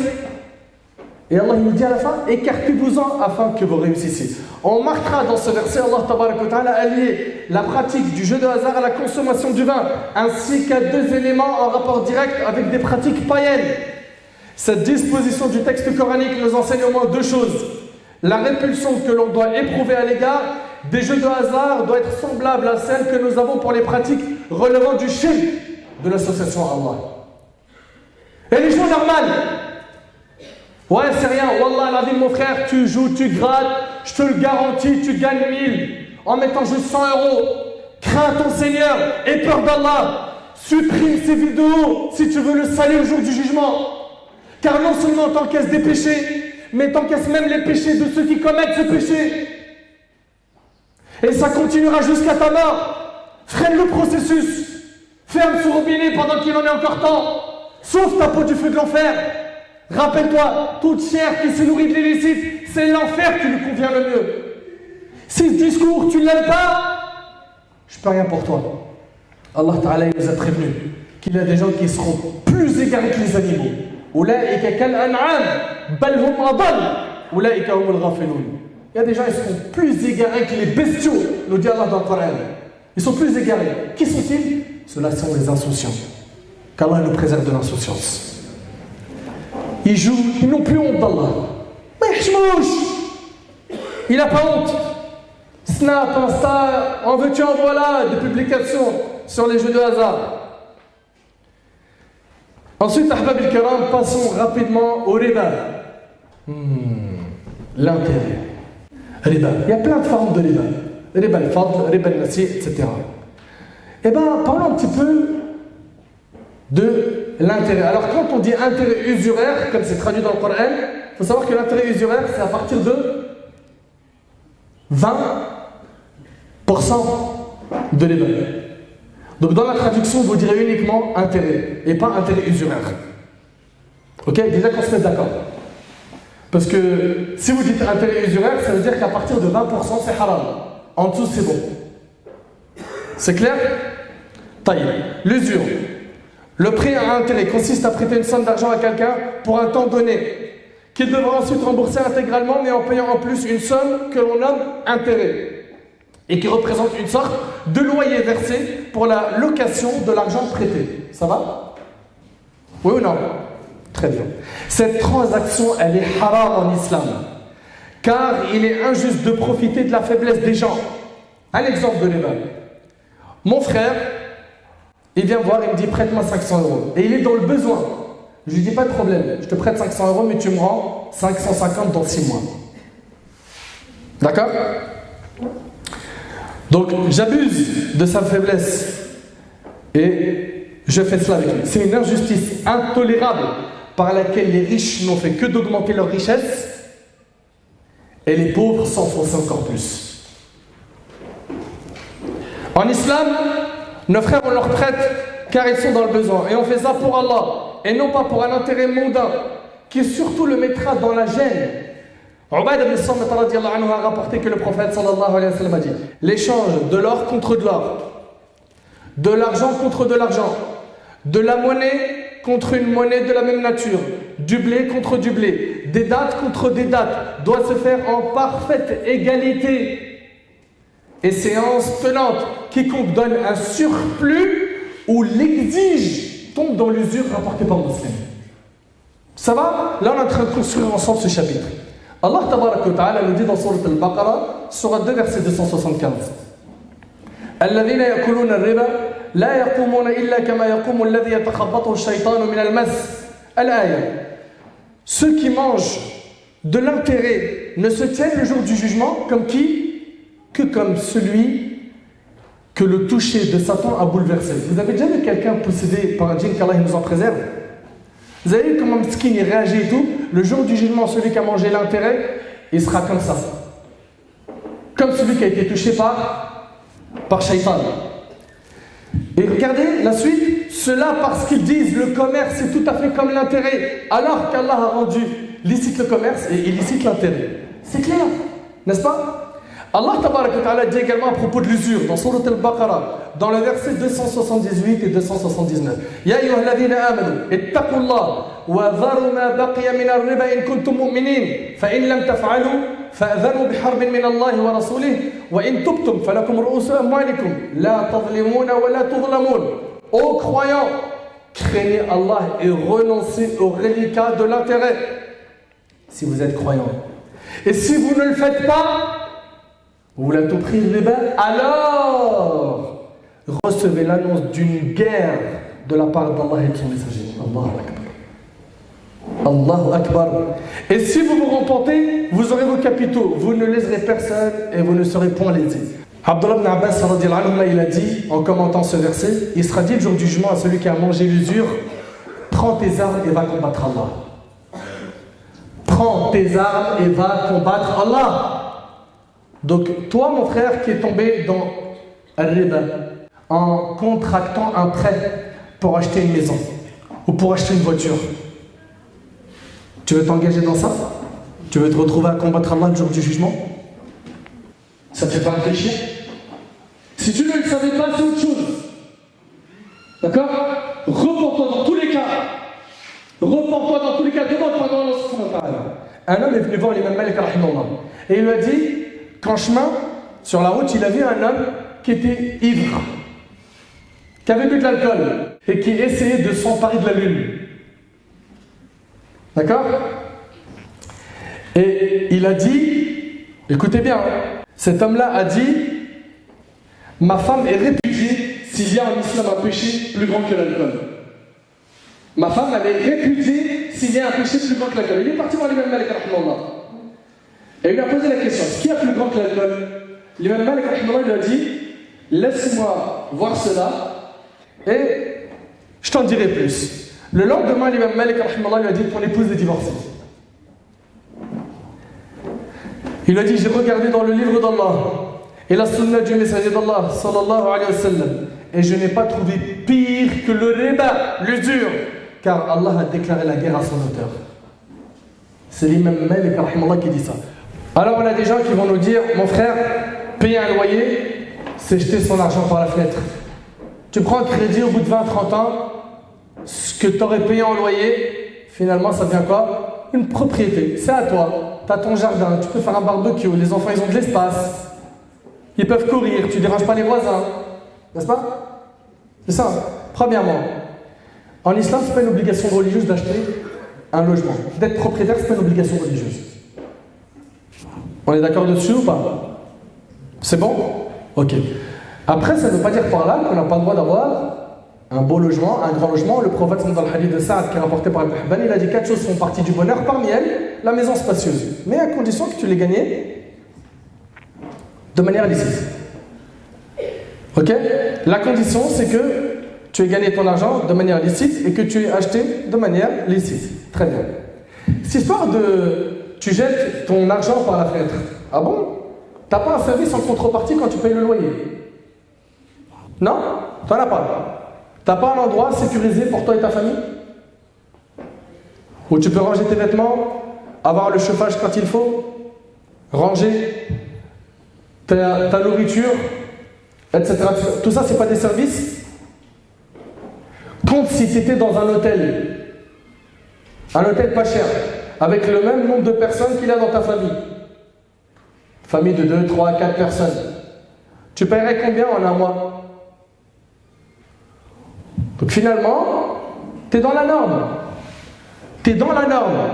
[SPEAKER 1] Et Allah il nous dit à la fin, écartez-vous-en afin que vous réussissiez. On marquera dans ce verset, Allah tabaraka wa ta'ala a lié la pratique du jeu de hasard à la consommation du vin, ainsi qu'à deux éléments en rapport direct avec des pratiques païennes. Cette disposition du texte coranique nous enseigne au moins deux choses. La répulsion que l'on doit éprouver à l'égard des jeux de hasard doit être semblable à celle que nous avons pour les pratiques relevant du shirk, de l'association à Allah. Et les jeux normaux, ouais, c'est rien. Wallah, la vie, mon frère, tu joues, tu grattes, je te le garantis, tu gagnes 1000 en mettant juste 100 €. Crains ton Seigneur et peur d'Allah. Supprime ces vidéos si tu veux le salir le jour du jugement. Car non seulement t'encaisses des péchés, mais t'encaisses même les péchés de ceux qui commettent ce péché. Et ça continuera jusqu'à ta mort. Freine le processus. Ferme ce robinet pendant qu'il en est encore temps. Sauve ta peau du feu de l'enfer. Rappelle-toi, toute chair qui se nourrit de l'illicite, c'est l'enfer qui lui convient le mieux. Si ce discours, tu ne l'aimes pas, je ne peux rien pour toi. Allah Ta'ala nous a prévenu qu'il y a des gens qui seront plus égarés que les animaux. Ulaïka kal an'am, bal hum adall, ulaïka humul ghafilun. Il y a des gens qui seront plus égarés que les bestiaux, nous dit Allah dans le Coran. Ils sont plus égarés. Qui sont-ils? Ceux-là sont les insouciants. Qu'Allah nous préserve de l'insouciance. Ils jouent, ils n'ont plus honte d'Allah. Mais il n'a pas honte. Snap, Insta, en veux-tu, en voilà, des publications sur les jeux de hasard. Ensuite, Ahbab al-Kiram, passons rapidement au riba. L'intérêt. Riba. Il y a plein de formes de riba. Riba al-Fadl, riba al-Nasi, etc. Eh bien, parlons un petit peu de l'intérêt. Alors, quand on dit intérêt usuraire, comme c'est traduit dans le Coran, il faut savoir que l'intérêt usuraire, c'est à partir de 20% de riba. Donc, dans la traduction, vous direz uniquement intérêt et pas intérêt usuraire. Ok? Déjà qu'on se mette d'accord. Parce que si vous dites intérêt usuraire, ça veut dire qu'à partir de 20%, c'est haram. En dessous, c'est bon. C'est clair? Taïb. L'usure. Le prêt à intérêt consiste à prêter une somme d'argent à quelqu'un pour un temps donné, qu'il devra ensuite rembourser intégralement, mais en payant en plus une somme que l'on nomme intérêt, et qui représente une sorte de loyer versé pour la location de l'argent prêté. Ça va? Oui ou non? Très bien. Cette transaction, elle est haram en islam, car il est injuste de profiter de la faiblesse des gens. Un exemple de l'Ébat. Mon frère, il vient me voir, il me dit prête-moi 500 €. Et il est dans le besoin. Je lui dis pas de problème, je te prête 500 €, mais tu me rends 550 dans 6 mois. D'accord? Donc j'abuse de sa faiblesse et je fais cela avec lui. C'est une injustice intolérable par laquelle les riches n'ont fait que d'augmenter leur richesse et les pauvres s'enfoncent encore plus. En islam, nos frères, on leur prête car ils sont dans le besoin. Et on fait ça pour Allah et non pas pour un intérêt mondain qui surtout le mettra dans la gêne. Ubayd ibn Samit radiyallahu anhu a rapporté que le prophète sallallahu alayhi wa sallam a dit l'échange de l'or contre de l'or, de l'argent contre de l'argent, de la monnaie contre une monnaie de la même nature, du blé contre du blé, des dattes contre des dattes, doit se faire en parfaite égalité et séance tenante. Quiconque donne un surplus ou l'exige tombe dans l'usure rapportée par Muslim. Ça va? Là on est en train de construire ensemble ce chapitre. Allah tabaraka wa ta'ala nous dit dans Sourate Al-Baqarah, Sourate 2, verset 275. الذين يأكلون الربا لا يقومون إلا كما يقوم الذي يتخبطه الشيطان من المس. الآية. Ceux qui mangent de l'intérêt ne se tiennent le jour du jugement comme qui? Que comme celui que le toucher de Satan a bouleversé. Vous avez déjà vu quelqu'un possédé par un djinn, qu'Allah nous en préserve? Vous avez vu comment Mskin il réagit et tout? Le jour du jugement, celui qui a mangé l'intérêt, il sera comme ça. Comme celui qui a été touché par Shaitan. Et regardez la suite. Cela parce qu'ils disent le commerce est tout à fait comme l'intérêt, alors qu'Allah a rendu licite le commerce et illicite l'intérêt. C'est clair, n'est-ce pas? Allah tabaraka wa ta'ala dit également à propos de l'usure dans Sourate Al-Baqarah, dans le verset 278 et 279. Ya ayyuhalladhina amanu ittaqullah wa dharu ma baqiya min ar-riba in kuntum mu'minin fa in lam taf'alu fa'adhanu biharbin min Allah wa rasulih wa in tubtum falakum ru'usu amwalikum la tadhlimuna wa la tudhlamun. Ô croyants, craignez Allah et renoncez aux reliquats de l'intérêt si vous êtes croyants. Et si vous ne le faites pas, vous voulez tout prix le riba, alors recevez l'annonce d'une guerre de la part d'Allah et de son messager. Allahu Akbar. Et si vous vous repentez, vous aurez vos capitaux, vous ne léserez personne et vous ne serez point lésés. Abdullah ibn Abbas radiyallahu anhu, il a dit, en commentant ce verset, il sera dit le jour du jugement à celui qui a mangé l'usure, prends tes armes et va combattre Allah. Prends tes armes et va combattre Allah. Donc, toi, mon frère, qui est tombé dans al-riba, en contractant un prêt pour acheter une maison ou pour acheter une voiture, tu veux t'engager dans ça? Tu veux te retrouver à combattre Allah le jour du jugement? Ça ne te fait pas réfléchir? Si tu ne le savais pas, c'est autre chose. D'accord? Repends-toi dans tous les cas. Repends-toi dans tous les cas. Demande pardon à Allah subhanahu wa ta'ala. Un homme est venu voir l'imam Malik rahimahullah et il lui a dit qu'en chemin, sur la route, il a vu un homme qui était ivre, qui avait bu de l'alcool et qui essayait de s'emparer de la lune. D'accord? Et il a dit, écoutez bien, cet homme-là a dit, ma femme est répudiée s'il y a en islam un péché plus grand que l'alcool. Ma femme, elle est répudiée s'il y a un péché plus grand que l'alcool. Il est parti voir l'imam Malik rahimahullah. Et il lui a posé la question, est-ce qu'il y a plus grand que l'alcool? L'imam Malik lui a dit, laisse-moi voir cela et je t'en dirai plus. Le lendemain, l'imam Malik lui a dit, ton épouse est divorcée. Il lui a dit, j'ai regardé dans le livre d'Allah et la sunna du messager d'Allah sallallahu alayhi wa sallam et je n'ai pas trouvé pire que le riba, l'usure, car Allah a déclaré la guerre à son auteur. C'est l'imam Malik qui dit ça. Alors on a des gens qui vont nous dire, mon frère, payer un loyer, c'est jeter son argent par la fenêtre. Tu prends un crédit au bout de 20-30 ans, ce que tu aurais payé en loyer, finalement ça devient quoi? Une propriété, c'est à toi. Tu as ton jardin, tu peux faire un barbecue, les enfants ils ont de l'espace. Ils peuvent courir, tu ne déranges pas les voisins. N'est-ce pas? C'est ça. Premièrement, en islam, ce n'est pas une obligation religieuse d'acheter un logement. D'être propriétaire, ce n'est pas une obligation religieuse. On est d'accord dessus ou pas? C'est bon? Ok. Après, ça ne veut pas dire par là qu'on n'a pas le droit d'avoir un beau logement, un grand logement. Le prophète, dans le hadith de Saad qui est rapporté par Al-Bahban, il a dit 4 choses font partie du bonheur. Parmi elles, la maison spacieuse. Mais à condition que tu l'aies gagnée de manière licite. Ok? La condition, c'est que tu aies gagné ton argent de manière licite et que tu aies acheté de manière licite. Très bien. Cette histoire de tu jettes ton argent par la fenêtre. Ah bon? T'as pas un service en contrepartie quand tu payes le loyer? Non? T'en as pas. T'as pas un endroit sécurisé pour toi et ta famille? Où tu peux ranger tes vêtements, avoir le chauffage quand il faut? ranger ta nourriture, etc. Tout ça, c'est pas des services. Compte si tu étais dans un hôtel pas cher, avec le même nombre de personnes qu'il y a dans ta famille. Famille de 2, 3, 4 personnes. Tu paierais combien en un mois? Donc finalement, tu es dans la norme. Tu es dans la norme.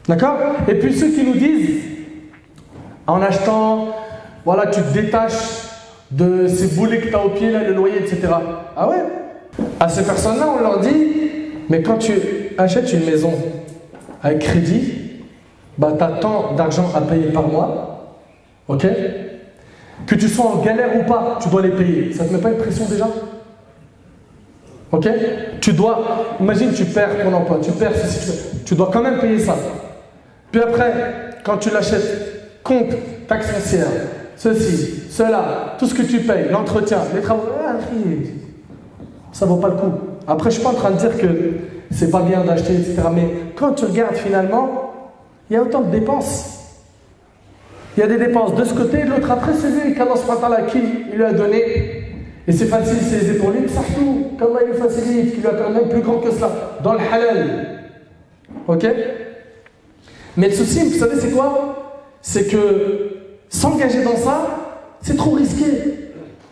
[SPEAKER 1] D'accord? Et puis ceux qui nous disent, en achetant, voilà, tu te détaches de ces boulets que tu as au pied, là, le loyer, etc. Ah ouais? À ces personnes-là, on leur dit, mais quand tu achètes une maison avec crédit, bah, tu as tant d'argent à payer par mois, ok? Que tu sois en galère ou pas, tu dois les payer. Ça ne te met pas une pression déjà? Ok? Tu dois, imagine tu perds ton emploi, tu perds ceci, tu dois quand même payer ça. Puis après, quand tu l'achètes, compte, taxe foncière, ceci, cela, tout ce que tu payes, l'entretien, les travaux, ça vaut pas le coup. Après, je suis pas en train de dire que c'est pas bien d'acheter, etc. Mais quand tu regardes finalement, il y a autant de dépenses. Il y a des dépenses de ce côté et de l'autre. Après, c'est lui qu'Allah subhanahu wa ta'ala qui il lui a donné. Et c'est facile, c'est les épaules. Il tout, comme il le facilite, qu'il lui a quand même plus grand que cela, dans le halal. Ok? Mais le souci, vous savez, c'est quoi? C'est que s'engager dans ça, c'est trop risqué.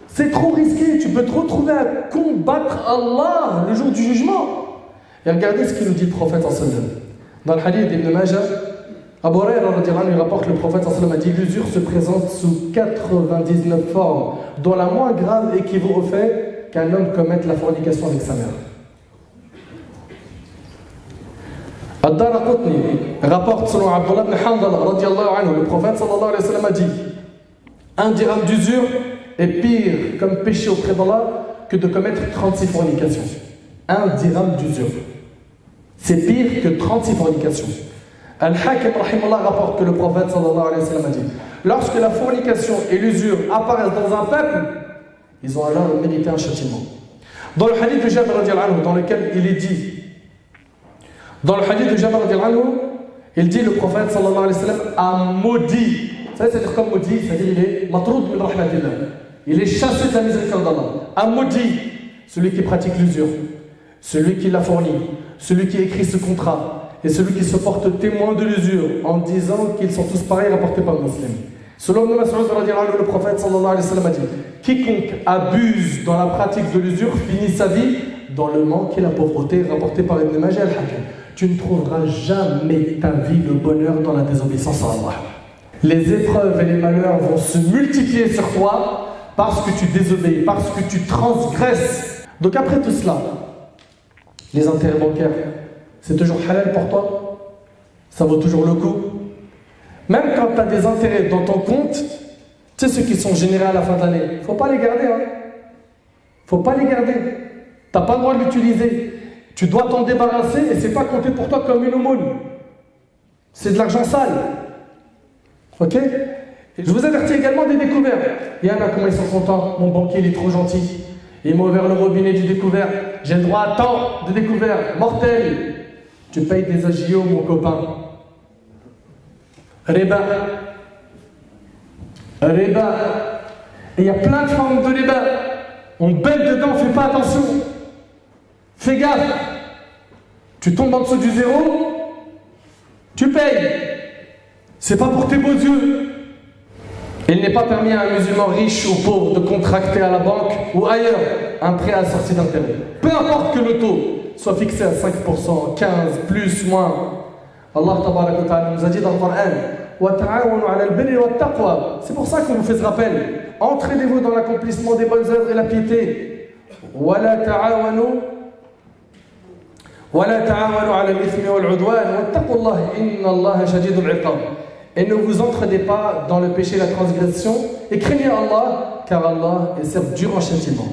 [SPEAKER 1] C'est trop risqué. Tu peux te retrouver à combattre Allah le jour du jugement. Et regardez ce qu'il nous dit le prophète sallallahu alayhi wa sallam. Dans le hadith d'Ibn Majah, Abu Huraira il rapporte que le prophète sallallahu alayhi wa sallam a dit: l'usure se présente sous 99 formes, dont la moins grave équivaut au fait qu'un homme commette la fornication avec sa mère. Ad-Daraqutni rapporte selon Abdullah ibn Hanbal radiyallahu anhu, le prophète sallallahu alayhi wa sallam a dit: un dirham d'usure est pire comme péché auprès d'Allah que de commettre 36 fornications. Un dirham d'usure, c'est pire que 36 fornications. Al-Hakim rahimahullah rapporte que le prophète sallallahu alayhi wa sallam a dit: lorsque la fornication et l'usure apparaissent dans un peuple, ils ont alors mérité un châtiment. Dans le hadith de Jabir radiyallahu anhu, dans lequel il est dit, il dit, le prophète sallallahu alayhi wa sallam a maudit. Ça veut dire comme maudit, c'est-à-dire il est matroud min rahmatillah. Il est chassé de la miséricorde d'Allah. A maudit celui qui pratique l'usure, celui qui la fournit, celui qui écrit ce contrat et celui qui se porte témoin de l'usure en disant qu'ils sont tous pareils rapportés par le musulman. Selon Ibn Mas'ud, le prophète sallallahu alayhi wa sallam a dit: quiconque abuse dans la pratique de l'usure finit sa vie dans le manque et la pauvreté, rapporté par Ibn Majah al-Hakim. Tu ne trouveras jamais ta vie le bonheur dans la désobéissance à Allah. Les épreuves et les malheurs vont se multiplier sur toi parce que tu désobéis, parce que tu transgresses. Donc après tout cela, les intérêts bancaires, c'est toujours halal pour toi? Ça vaut toujours le coup? Même quand tu as des intérêts dans ton compte, tu sais ceux qui sont générés à la fin de l'année, il ne faut pas les garder. Faut pas les garder. Tu n'as pas le droit de l'utiliser. Tu dois t'en débarrasser et ce n'est pas compté pour toi comme une aumône. C'est de l'argent sale. Ok? Et je vous avertis également des découvertes. Il y en a, comment ils sont contents. Mon banquier, il est trop gentil. Il m'a ouvert le robinet du découvert. J'ai le droit à tant de découvertes. Mortel. Tu payes des agios, mon copain. Riba. Riba. Et il y a plein de formes de riba. On bête dedans, fais pas attention. Fais gaffe. Tu tombes en dessous du zéro, tu payes. C'est pas pour tes beaux yeux. Il n'est pas permis à un musulman riche ou pauvre de contracter à la banque ou ailleurs un prêt assorti d'intérêt. Peu importe que le taux soit fixé à 5%, 15%, plus, moins. Allah tabaraka wa ta'ala nous a dit dans le Coran: wa ta'awanu 'ala al-birri wa at-taqwa. C'est pour ça qu'on vous fait ce rappel. Entraînez-vous dans l'accomplissement des bonnes œuvres et la piété. Wa la ta'awanu وَلَا تَعَاوَنُوا عَلَى الْإِثْمِ وَالْعُدْوَانِ وَاتَّقُوا اللَّهَ إِنَّ اللَّهَ شَدِيدُ الْعِقَابِ. Et ne vous entraînez pas dans le péché et la transgression, et craignez Allah, car Allah est certes dur en châtiment.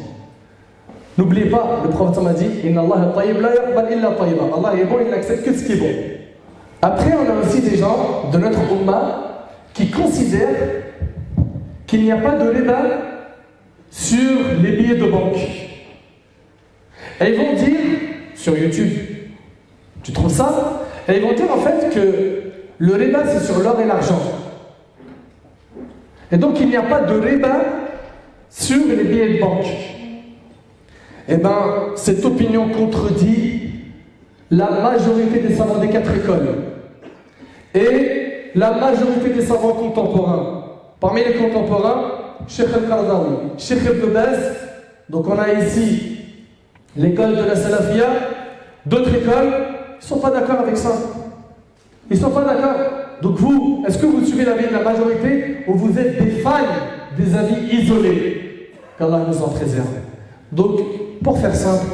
[SPEAKER 1] N'oubliez pas, le prophète m'a dit: Inna Allah tayyib la yaqbal illa tayyiba. Allah est bon, il n'accepte que ce qui est bon. Après, on a aussi des gens de notre Ummah qui considèrent qu'il n'y a pas de riba sur les billets de banque. Et ils vont dire, sur YouTube, tu trouves ça? Et ils vont dire en fait que le riba c'est sur l'or et l'argent. Et donc il n'y a pas de riba sur les billets de banque. Eh bien, cette opinion contredit la majorité des savants des 4 écoles et la majorité des savants contemporains. Parmi les contemporains, Cheikh Al-Qaradawi, Cheikh Ibn Baz, donc on a ici l'école de la Salafia, d'autres écoles, ils ne sont pas d'accord avec ça. Ils ne sont pas d'accord. Donc vous, est-ce que vous suivez l'avis de la majorité ou vous êtes des fans des avis isolés? Qu'Allah nous en préserve. Donc, pour faire simple,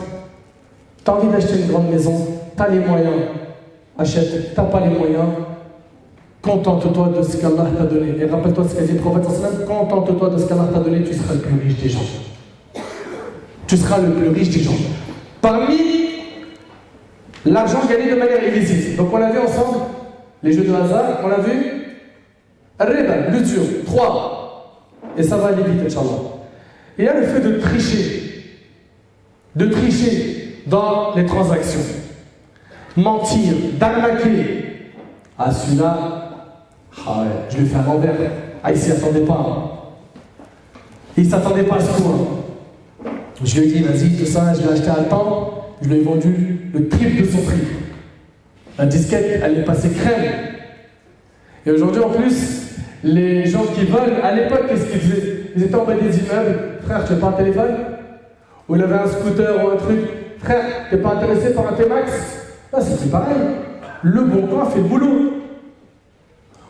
[SPEAKER 1] tu as envie d'acheter une grande maison, tu as les moyens, achète, tu n'as pas les moyens, contente-toi de ce qu'Allah t'a donné. Et rappelle-toi ce qu'a dit le prophète, contente-toi de ce qu'Allah t'a donné, tu seras le plus riche des gens. Tu seras le plus riche des gens. Parmi l'argent gagné de manière illicite, donc on l'a vu ensemble, les jeux de hasard, on l'a vu, riba, l'usure, 3, et ça va aller vite, Inch'Allah. Il y a le fait de tricher dans les transactions, mentir, d'arnaquer. Ah, celui-là, ah ouais, je lui fais un envers. Ah, il s'y attendait pas. Il ne s'attendait pas à ce point. Je lui ai dit, vas-y, tout ça, je l'ai acheté à temps, je lui ai vendu le triple de son prix. La disquette, elle est passée crème. Et aujourd'hui, en plus, les gens qui volent, à l'époque, qu'est-ce qu'ils faisaient? Ils étaient en bas des immeubles. Frère, tu n'as pas un téléphone? Ou il avait un scooter ou un truc. Frère, tu n'es pas intéressé par un T-Max? Là, c'est pareil. Le Bon Coin fait le boulot.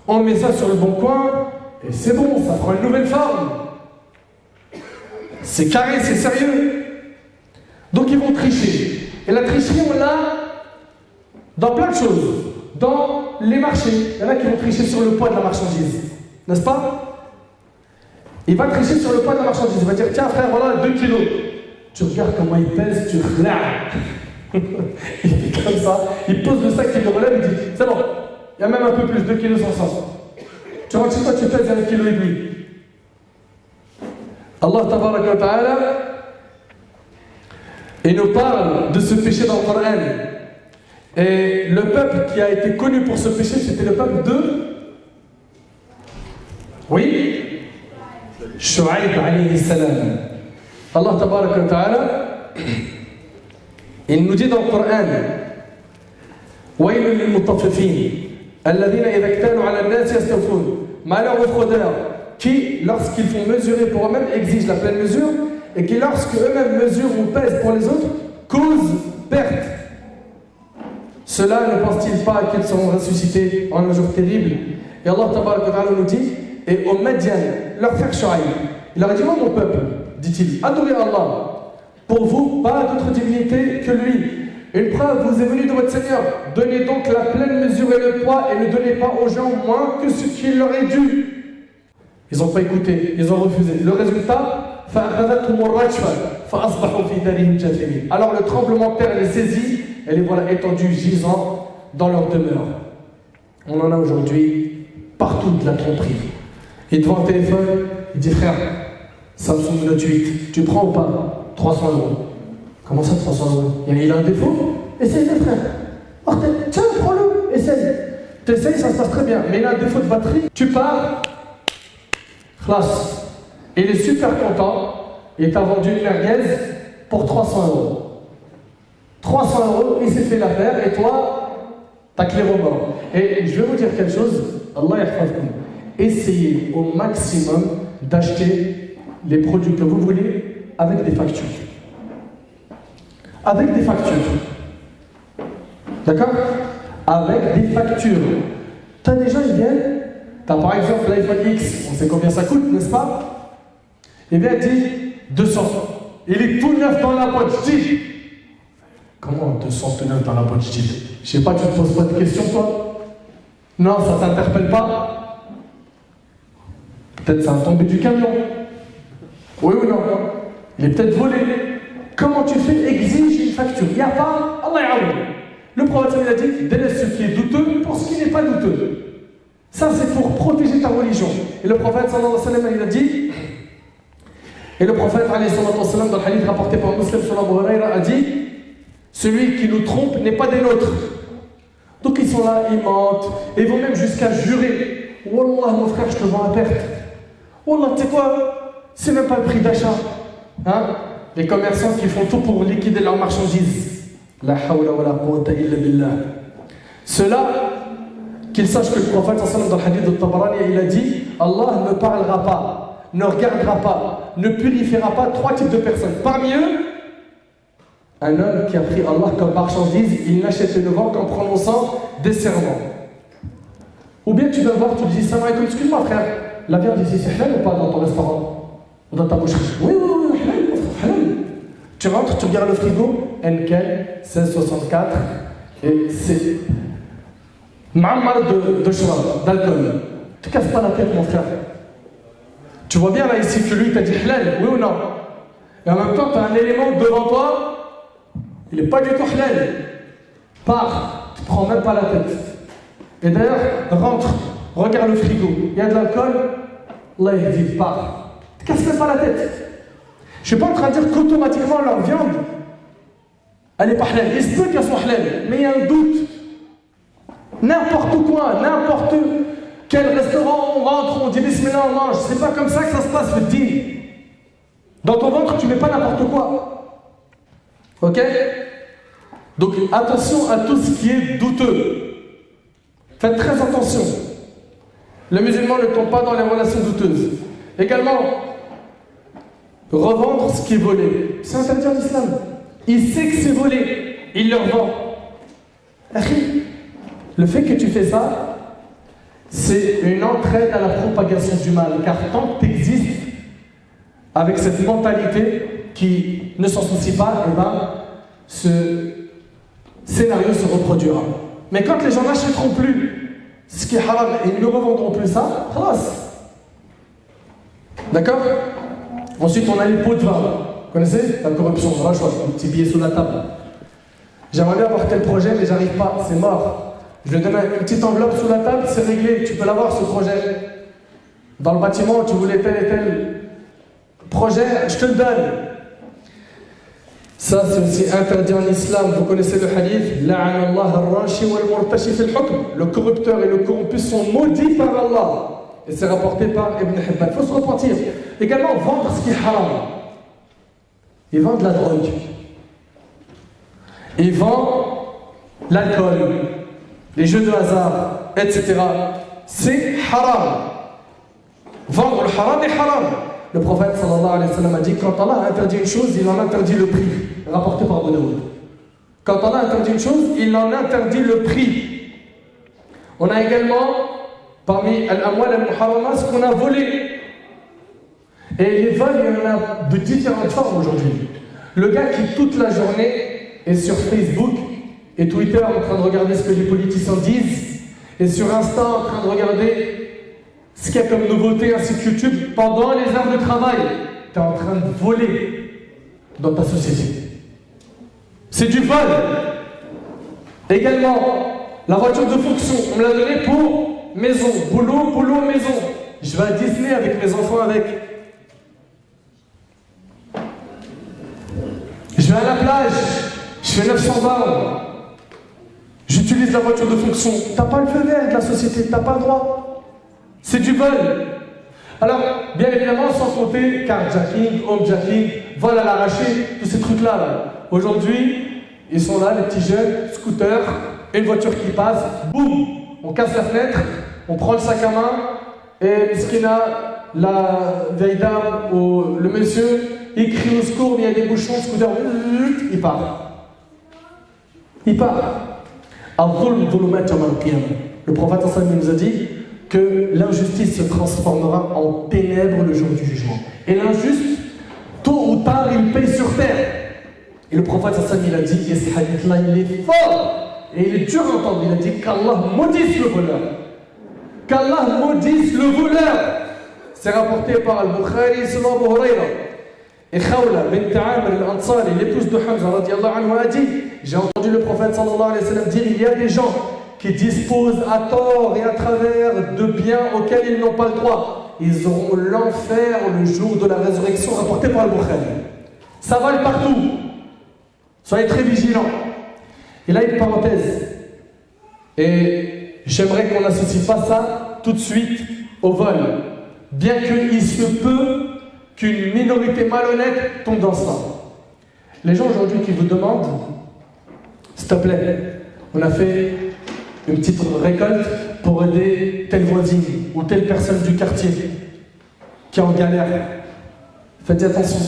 [SPEAKER 1] On met ça sur le Bon Coin, et c'est bon, ça prend une nouvelle forme. C'est carré, c'est sérieux. Donc ils vont tricher. Et la tricherie, on l'a dans plein de choses. Dans les marchés, il y en a qui vont tricher sur le poids de la marchandise. N'est-ce pas? Il va tricher sur le poids de la marchandise. Il va dire, tiens frère, voilà 2 kilos. Tu regardes comment il pèse, tu regardes. Il fait comme ça, il pose le sac, il le relève, il dit, c'est bon, il y a même un peu plus, 2 kilos 500. Tu rentres chez toi, tu pèses 1,5 kg. Allah tabaraka wa ta'ala, il nous parle de ce péché dans le Coran. Et le peuple qui a été connu pour ce péché, c'était le peuple de... Oui, Shu'aib alayhi salam. Allah tabaraka wa ta'ala, il nous dit dans le Coran, وَيْلٌ لِلْمُطَفِّفِينَ الَّذِينَ إِذَا اكْتَالُوا عَلَى النَّاسِ يَسْتَوْفُونَ. Malheur aux fraudeurs qui, lorsqu'ils font mesurer pour eux-mêmes, exigent la pleine mesure et qui, lorsque eux-mêmes mesurent ou pèsent pour les autres, causent perte. Cela ne pense-t-il pas qu'ils seront ressuscités en un jour terrible? Et Allah tabaraka wa ta'ala nous dit, et aux Madian, leur frère Shu'aib, il leur a dit, moi mon peuple, dit-il, adorez Allah. Pour vous, pas d'autre divinité que lui. Une preuve vous est venue de votre Seigneur. Donnez donc la pleine mesure et le poids et ne donnez pas aux gens moins que ce qu'il leur est dû. Ils n'ont pas écouté, ils ont refusé. Le résultat, alors le tremblement de terre les saisit et les voilà étendus, gisant dans leur demeure. On en a aujourd'hui partout de la tromperie. Il te vend un téléphone, il dit frère, Samsung Note 8, tu prends ou pas? 300 €. Comment ça 300 €? Il a un défaut? Essaye le frère. Oh, tiens, prends-le, essaye. T'essayes, ça se passe très bien. Mais il a un défaut de batterie, tu pars, classe. Et il est super content. Il t'a vendu une merguez pour 300 €. 300 €, il s'est fait l'affaire, et toi, t'as clé au bord. Et je vais vous dire quelque chose, Allah yahfazkum. Essayez au maximum d'acheter les produits que vous voulez avec des factures. Avec des factures. D'accord? Avec des factures. T'as des gens, ils viennent, t'as par exemple l'iPhone X, on sait combien ça coûte, n'est-ce pas? Il vient et dit 200. Il est tout neuf dans la boîte, je dis. Comment 200 tout neuf dans la boîte, je dis? Je sais pas, tu te poses pas de questions, toi? Non, ça t'interpelle pas? Peut-être ça a tombé du camion. Oui ou non? Il est peut-être volé. Comment tu fais? Exige une facture. Il n'y a pas, Allah ya'aoud. Le prophète il a dit, délaisse ce qui est douteux pour ce qui n'est pas douteux. Ça c'est pour protéger ta religion. Et le prophète sallallahu alayhi wa sallam il a dit, et le prophète alayhi wa sallam dans le hadith rapporté par Muslim sur Abu Huraira a dit, celui qui nous trompe n'est pas des nôtres. Donc ils sont là, ils mentent, et ils vont même jusqu'à jurer. Wallah mon frère, je te vends à perte. Wallah, tu sais quoi? C'est même pas le prix d'achat. Hein? Les commerçants qui font tout pour liquider leurs marchandises. La hawla wa la quwwata illa billah. Ceux-là, qu'ils sachent que le prophète dans le hadith de Tabarani, il a dit Allah ne parlera pas, ne regardera pas, ne purifiera pas trois types de personnes. Parmi eux, un homme qui a pris Allah comme marchandise, il n'achète le vent qu'en prononçant des serments. Ou bien tu vas voir, tu lui dis salam alaikum, excuse-moi frère, la viande ici c'est halal ou pas dans ton restaurant ou dans ta boucherie? Oui, halal. Tu rentres, tu regardes le frigo, Enkel 1664 et c'est Ma'amar de shrab, d'alcool. Tu casses pas la tête mon frère. Tu vois bien là ici que lui t'a dit halal, oui ou non? Et en même temps tu as un élément devant toi, il n'est pas du tout halal. Pars, tu ne prends même pas la tête. Et d'ailleurs, rentre, regarde le frigo, il y a de l'alcool, Allah il dit pars. Tu ne casses même pas la tête. Je ne suis pas en train de dire qu'automatiquement leur viande, elle n'est pas halal. Il se peut qu'elle soit halal, mais il y a un doute. N'importe quoi, n'importe quel restaurant on rentre, on dit bismillah, on mange. C'est pas comme ça que ça se passe le dîner. Dans ton ventre, tu ne mets pas n'importe quoi. Ok? Donc attention à tout ce qui est douteux. Faites très attention. Les musulmans ne tombent pas dans les relations douteuses. Également, revendre ce qui est volé. C'est interdit en islam. Il sait que c'est volé, il le revend. Le fait que tu fais ça, c'est une entraide à la propagation du mal. Car tant que tu existes avec cette mentalité qui ne s'en soucie pas, eh ben, ce scénario se reproduira. Mais quand les gens n'achèteront plus ce qui est haram et ils ne revendront plus ça, khalas. D'accord? Ensuite, on a les pots de vin. Vous connaissez? La corruption, on va choisir un petit billet sous la table. J'aimerais bien avoir tel projet, mais j'arrive pas, c'est mort. Je vais donner une petite enveloppe sous la table, c'est réglé, tu peux l'avoir ce projet. Dans le bâtiment, tu voulais tel et tel projet, je te le donne. Ça, c'est aussi interdit en islam. Vous connaissez le hadith le corrupteur et le corrompu sont maudits par Allah. Et c'est rapporté par Ibn Hibban. Il faut se repentir. Également, vendre ce qui est haram. Il vend de la drogue. Il vend l'alcool, les jeux de hasard, etc. C'est haram. Vendre le haram est haram. Le prophète sallallahu alayhi wa sallam a dit quand Allah a interdit une chose, il en interdit le prix. Rapporté par Abu Daoud. Quand Allah a interdit une chose, il en interdit le prix. On a également, parmi al-amwal al-muharrama, ce qu'on a volé. Et les vols, il y en a de différentes formes aujourd'hui. Le gars qui toute la journée est sur Facebook et Twitter en train de regarder ce que les politiciens disent, et sur Insta en train de regarder ce qu'il y a comme nouveauté ainsi que YouTube, pendant les heures de travail, tu es en train de voler dans ta société. C'est du vol. Également, la voiture de fonction, on me l'a donnée pour maison, boulot, maison. Je vais à Disney avec mes enfants avec. Je vais à la plage, je fais 900 balles. J'utilise la voiture de fonction. T'as pas le feu vert de la société, t'as pas le droit. C'est du vol. Alors, bien évidemment, sans compter carjacking, homejacking, vol à l'arraché, tous ces trucs-là. Là. Aujourd'hui, ils sont là, les petits jeunes, scooters, une voiture qui passe, boum, on casse la fenêtre, on prend le sac à main, et ce qu'il a, la vieille dame ou le monsieur, il crie au secours, mais il y a des bouchons, le scooter, il part. Il part. Le prophète nous a dit que l'injustice se transformera en ténèbres le jour du jugement. Et l'injuste, tôt ou tard, il paye sur terre. Et le prophète il a dit, et ce hadith-là, il est fort, et il est dur à entendre, il a dit qu'Allah maudisse le voleur. Qu'Allah maudisse le voleur. C'est rapporté par Al-Bukhari, selon Abu Huraira. Et Khawla bint Amr al-Ansari, l'épouse de Hamza, radiallahu anhu, a dit, j'ai entendu le prophète sallallahu alayhi wa sallam dire, il y a des gens qui disposent à tort et à travers de biens auxquels ils n'ont pas le droit. Ils auront l'enfer le jour de la résurrection, rapporté par Al-Bukhari. Ça vole partout. Soyez très vigilants. Et là, une parenthèse. Et j'aimerais qu'on n'associe pas ça tout de suite au vol. bien qu'il se peut qu'une minorité malhonnête tombe dans cela. Les gens aujourd'hui qui vous demandent, s'il te plaît, on a fait une petite récolte pour aider telle voisine ou telle personne du quartier qui est en galère. Faites-y attention.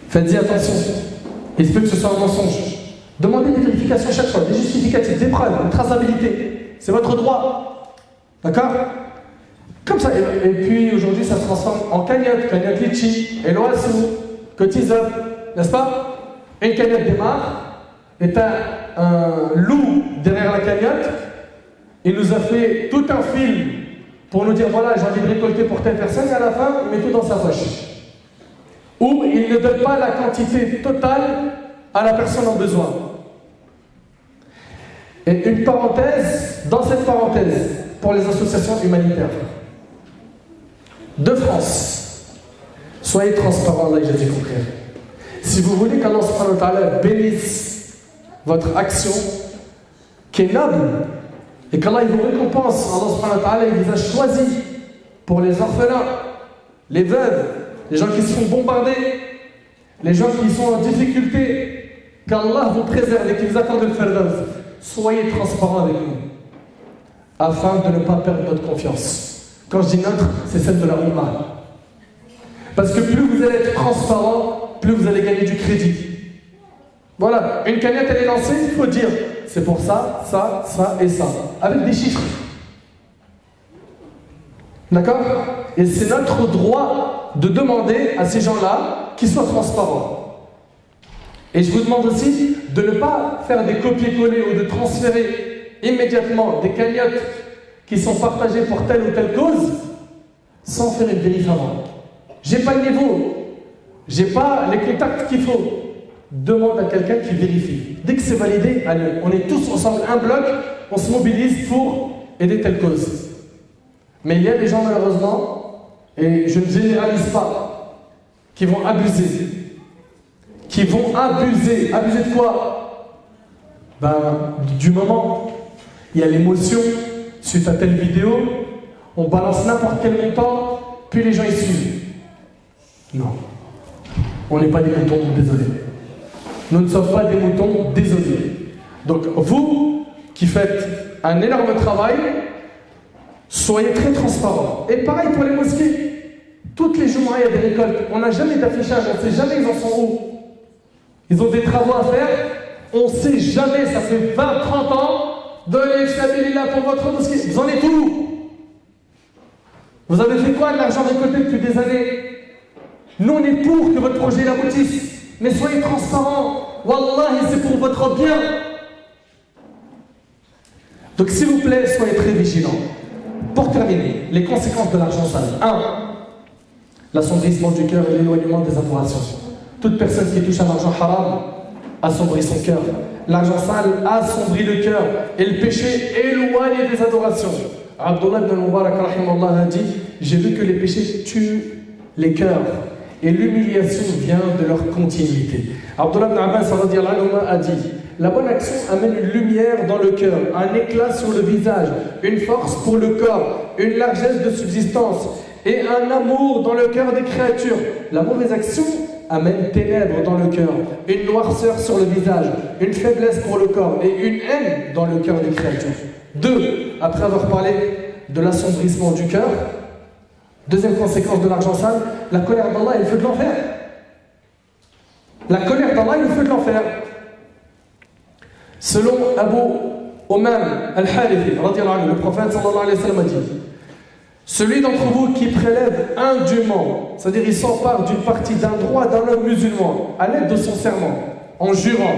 [SPEAKER 1] Faites-y attention. Il se peut que ce soit un mensonge. Demandez des vérifications chaque fois, des justificatifs, des preuves, une traçabilité. C'est votre droit. D'accord? Comme ça. Et puis aujourd'hui, ça se transforme en cagnotte litchi, et l'oassou, cotise up, n'est-ce pas? Une cagnotte démarre, et t'as un loup derrière la cagnotte. Il nous a fait tout un film pour nous dire voilà, j'ai envie de récolter pour telle personne, et à la fin, il met tout dans sa poche. Ou il ne donne pas la quantité totale à la personne en besoin. Et une parenthèse, dans cette parenthèse, pour les associations humanitaires de France, soyez transparents, Allah Jésus compris. Si vous voulez qu'Allah subhanahu wa ta'ala bénisse votre action, qui est noble, et qu'Allah vous récompense, Allah subhanahu wa ta'ala il vous a choisi pour les orphelins, les veuves, les gens qui se font bombarder, les gens qui sont en difficulté, qu'Allah vous préserve et qu'il vous accorde le firdaus. Soyez transparents avec nous, afin de ne pas perdre notre confiance. Quand je dis notre, c'est celle de la Ummah. Parce que plus vous allez être transparent, plus vous allez gagner du crédit. Voilà, une cagnotte elle est lancée, il faut dire, c'est pour ça, ça, ça et ça, avec des chiffres. D'accord? Et c'est notre droit de demander à ces gens-là qu'ils soient transparents. Et je vous demande aussi de ne pas faire des copier-coller ou de transférer immédiatement des cagnottes qui sont partagées pour telle ou telle cause sans faire une vérif avant. J'ai pas le niveau, j'ai pas les contacts qu'il faut. Demande à quelqu'un qui vérifie. Dès que c'est validé, allez, on est tous ensemble, un bloc, on se mobilise pour aider telle cause. Mais il y a des gens malheureusement, et je ne généralise pas, qui vont abuser. Qui vont abuser. Abuser de quoi? Du moment. Il y a l'émotion suite à telle vidéo, on balance n'importe quel montant, puis les gens y suivent. Non. On n'est pas des moutons, désolé. Nous ne sommes pas des moutons, désolé. Donc vous, qui faites un énorme travail, soyez très transparents. Et pareil pour les mosquées. Toutes les jours, il y a des récoltes. On n'a jamais d'affichage, on ne sait jamais ils en sont où. Ils ont des travaux à faire, on ne sait jamais, ça fait 20-30 ans, donnez Sabilillah pour votre mosquée. Vous en êtes où? Vous avez fait quoi de l'argent récolté depuis des années? Nous, on est pour que votre projet aboutisse, mais soyez transparents. Wallahi, c'est pour votre bien. Donc, s'il vous plaît, soyez très vigilants. Pour terminer, les conséquences de l'argent sale. 1. L'assombrissement du cœur et l'éloignement des adorations. Toute personne qui touche à l'argent haram assombrit son cœur. L'argent sale assombrit le cœur. Et le péché éloigne des adorations. Abdullah ibn al-Mubarak a dit: j'ai vu que les péchés tuent les cœurs. Et l'humiliation vient de leur continuité. Abdullah ibn Abbas a dit: la bonne action amène une lumière dans le cœur, un éclat sur le visage, une force pour le corps, une largesse de subsistance et un amour dans le cœur des créatures. La mauvaise action amène ténèbres dans le cœur, une noirceur sur le visage, une faiblesse pour le corps et une haine dans le cœur des créatures. 2. Après avoir parlé de l'assombrissement du cœur, deuxième conséquence de l'argent sale, la colère d'Allah et le feu de l'enfer. La colère d'Allah et le feu de l'enfer. Selon Abu Umam al-Harithi, le prophète sallallahu alayhi wa sallam a dit: celui d'entre vous qui prélève indûment, c'est-à-dire il s'empare d'une partie d'un droit d'un homme musulman à l'aide de son serment, en jurant,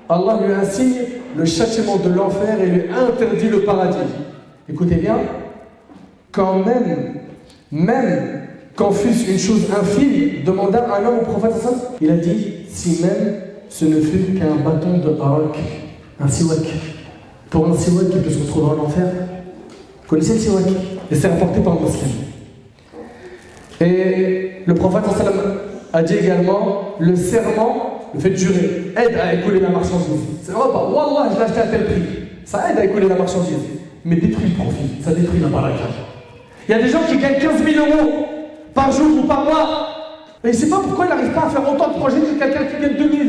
[SPEAKER 1] Allah lui assigne le châtiment de l'enfer et lui interdit le paradis. Écoutez bien, quand même quand fût-ce une chose infime, demanda un homme au prophète, il a dit: si même ce ne fut qu'un bâton de harak, un siwak. Pour un siwak qui peut se retrouver en enfer, vous connaissez le siwak? Et c'est rapporté par un musulman. Et le prophète a dit également: le serment, le fait de jurer, aide à écouler la marchandise. C'est vrai pas, Wallah, je l'ai acheté à tel prix. Ça aide à écouler la marchandise, mais détruit le profit, ça détruit la baraka. Il y a des gens qui gagnent 15 000 euros par jour ou par mois. Et il ne sait pas pourquoi il n'arrive pas à faire autant de projets que quelqu'un qui gagne 2 000.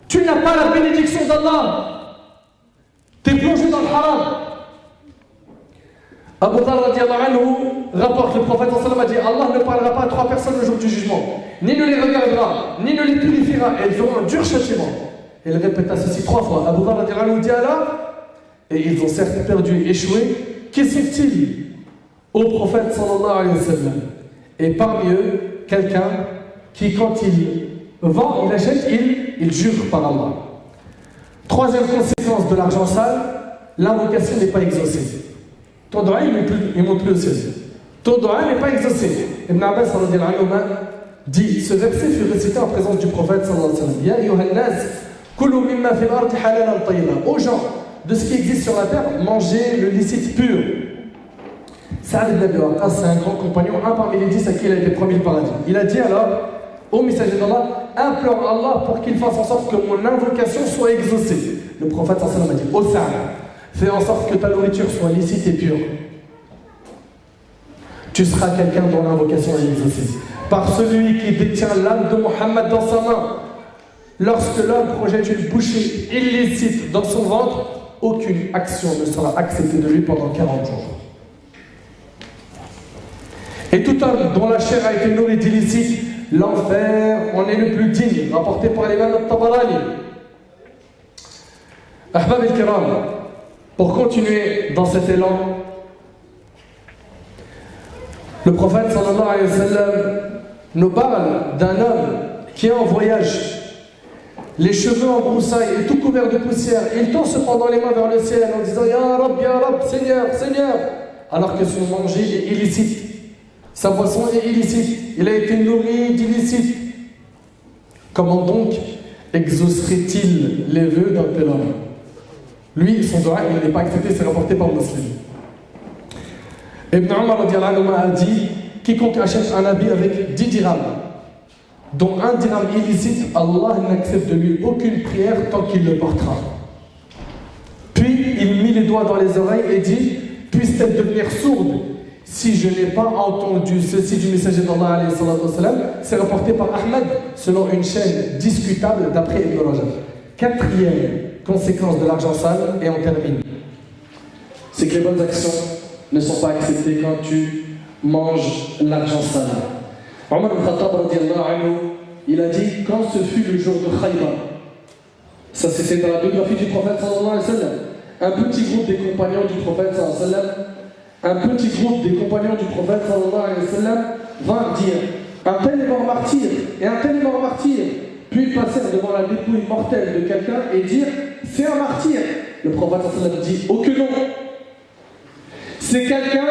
[SPEAKER 1] Tu n'as pas la bénédiction d'Allah. Tu es plongé dans le haram. Abu Dharr radiallahu anhu rapporte, le prophète sallallahu alayhi wa sallam a dit: Allah ne parlera pas à 3 personnes le jour du jugement, ni ne les regardera, ni ne les purifiera, et ils auront un dur châtiment. Il répéta ceci 3 fois. Abu Dharr radiallahu anhu dit alors, et ils ont certes perdu et échoué, qu'est-ce au prophète sallallahu alayhi wa sallam? Et parmi eux, quelqu'un qui, quand il vend, il achète, il jure par Allah. 3e conséquence de l'argent sale, l'invocation n'est pas exaucée. Ton doigt, il monte plus au ciel. Ton doigt n'est pas exaucé. Ibn Abbas dit, ce verset fut récité en présence du prophète sallallahu alayhi wa sallam. Ya ayyuhan nas, kulu mimma fil ardi halalan tayyiban. Aux gens de ce qui existe sur la terre, mangez le licite pur. Sa'ad ibn Abi Waqqas, c'est un grand compagnon, un parmi les 10 à qui il a été promis le paradis. Il a dit alors, ô messager d'Allah, implore Allah pour qu'il fasse en sorte que mon invocation soit exaucée. Le prophète sallallahu alayhi wa sallam a dit, ô Sa'ad, fais en sorte que ta nourriture soit licite et pure. Tu seras quelqu'un dont l'invocation est exaucée. Par celui qui détient l'âme de Mohammed dans sa main. Lorsque l'homme projette une bouchée illicite dans son ventre, aucune action ne sera acceptée de lui pendant 40 jours. Et tout homme dont la chair a été nourrie d'illicite, l'enfer en est le plus digne, rapporté par l'imam al-Tabarani. Ahbab al-Kiram, pour continuer dans cet élan, le prophète sallallahu alayhi wa sallam nous parle d'un homme qui est en voyage, les cheveux en broussailles et tout couvert de poussière. Il tend cependant les mains vers le ciel en disant Ya Rab, Seigneur, Seigneur, alors que son manger est illicite, sa boisson est illicite, il a été nourri d'illicite. Comment donc exaucerait-il les vœux d'un tel homme? Lui, son doigt, il n'est pas accepté, c'est rapporté par Muslim. Ibn Umar a dit, quiconque achète un habit avec 10 dirhams, dont un dirham illicite, Allah n'accepte de lui aucune prière tant qu'il le portera. Puis il mit les doigts dans les oreilles et dit, puisse-t-elle devenir sourde si je n'ai pas entendu ceci du messager d'Allah alayhi salatu wassalam. C'est rapporté par Ahmed selon une chaîne discutable d'après Ibn Rajab. 4e conséquence de l'argent sale, et on termine, c'est que les bonnes actions ne sont pas acceptées quand tu manges l'argent sale. Omar ibn Khattab radiallahu anhu, il a dit, quand ce fut le jour de Khaybar, ça c'était dans la biographie du prophète sallallahu alayhi wa sallam, un petit groupe des compagnons du prophète sallallahu alayhi wa sallam, vint dire, un tel est mort martyr, et un tel est mort martyr. Puis ils passèrent devant la dépouille mortelle de quelqu'un et dirent, c'est un martyr. Le prophète sallallahu alayhi wa sallam dit, oh que non, c'est quelqu'un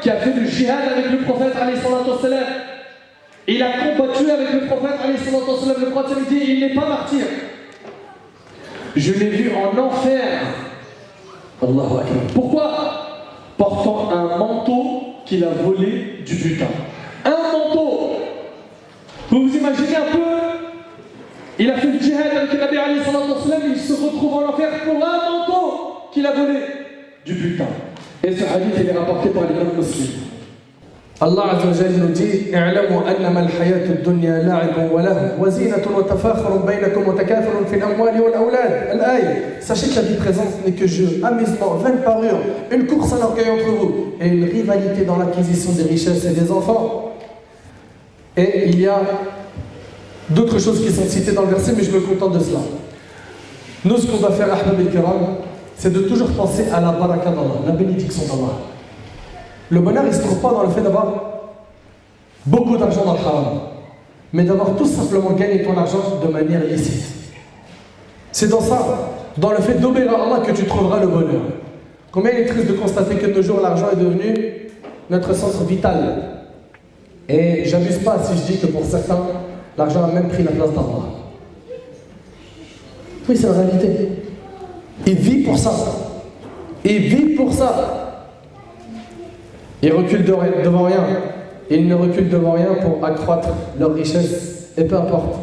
[SPEAKER 1] qui a fait le jihad avec le prophète alayhi salatu wa sallam. Il a combattu avec le prophète alayhi salatu wa sallam. Le prophète dit, il n'est pas martyr. Je l'ai vu en enfer. Allahu Akbar. Pourquoi? Portant un manteau qu'il a volé du butin. Un manteau. Vous vous imaginez un peu? Il a fait le djihad avec le Nabi alayhi salatu wa sallam, il se retrouve en enfer pour un manteau qu'il a volé du butin. Et ce hadith il est rapporté par l'imam Muslim. Allah Azza wa Jalla nous dit i'lamu annama al-hayatu ad-dunya la'ibun wa lahu wa zinatun wa tafakhurun bainakum wa takathurun fil amwali wal awlad. Al-aya. Sachez que la vie présente n'est que jeu, amusement, vaine parure, une course à l'orgueil entre vous et une rivalité dans l'acquisition des richesses et des enfants. Et il y a d'autres choses qui sont citées dans le verset, mais je me contente de cela. Nous, ce qu'on va faire, Ahbab al-Kiram, c'est de toujours penser à la baraka d'Allah, la bénédiction d'Allah. Le bonheur, il ne se trouve pas dans le fait d'avoir beaucoup d'argent dans le haram, mais d'avoir tout simplement gagné ton argent de manière illicite. C'est dans ça, dans le fait d'obéir à Allah, que tu trouveras le bonheur. Combien il est triste de constater que de nos jours, l'argent est devenu notre centre vital. Et j'abuse pas si je dis que pour certains, l'argent a même pris la place d'Allah. Oui, c'est la réalité. Il vit pour ça. Il vit pour ça. Ils reculent devant rien. Ils ne reculent devant rien pour accroître leur richesse. Et peu importe,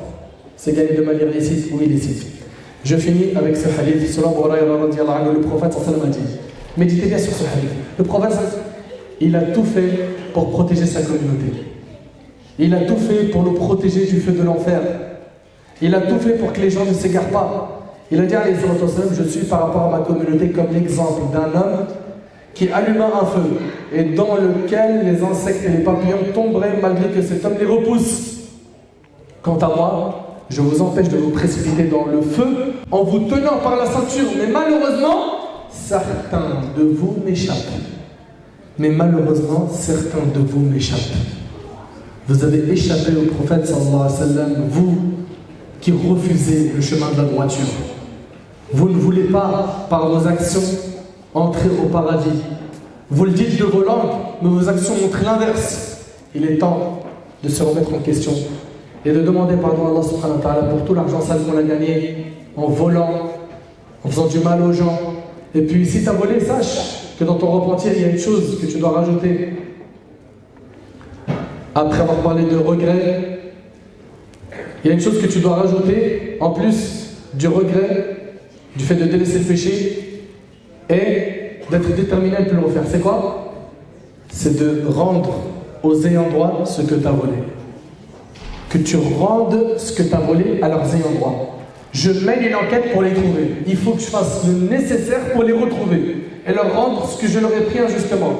[SPEAKER 1] c'est gagné de manière licite ou illicite. Je finis avec ce hadith. Selon Abu Hurayra radiyallahu anhu, le prophète sallallahu alayhi wa sallam a dit, méditez bien sur ce hadith. Le prophète, il a tout fait pour protéger sa communauté. Il a tout fait pour nous protéger du feu de l'enfer. Il a tout fait pour que les gens ne s'égarent pas. Il a dit, je suis par rapport à ma communauté comme l'exemple d'un homme qui alluma un feu et dans lequel les insectes et les papillons tomberaient malgré que cet homme les repousse. Quant à moi, je vous empêche de vous précipiter dans le feu en vous tenant par la ceinture. Mais malheureusement, certains de vous m'échappent. Vous avez échappé au prophète sallallahu alayhi wa sallam, vous qui refusez le chemin de la droiture. Vous ne voulez pas, par vos actions, entrer au paradis. Vous le dites de vos langues, mais vos actions montrent l'inverse. Il est temps de se remettre en question et de demander pardon à Allah subhanahu wa ta'ala pour tout l'argent sale qu'on a gagné en volant, en faisant du mal aux gens. Et puis si tu as volé, sache que dans ton repentir, il y a une chose que tu dois rajouter. Après avoir parlé de regret, il y a une chose que tu dois rajouter en plus du regret, du fait de délaisser le péché et d'être déterminé à ne plus le refaire. C'est quoi? C'est de rendre aux ayants droit ce que tu as volé. Que tu rendes ce que tu as volé à leurs ayants droit. Je mène une enquête pour les trouver. Il faut que je fasse le nécessaire pour les retrouver et leur rendre ce que je leur ai pris injustement.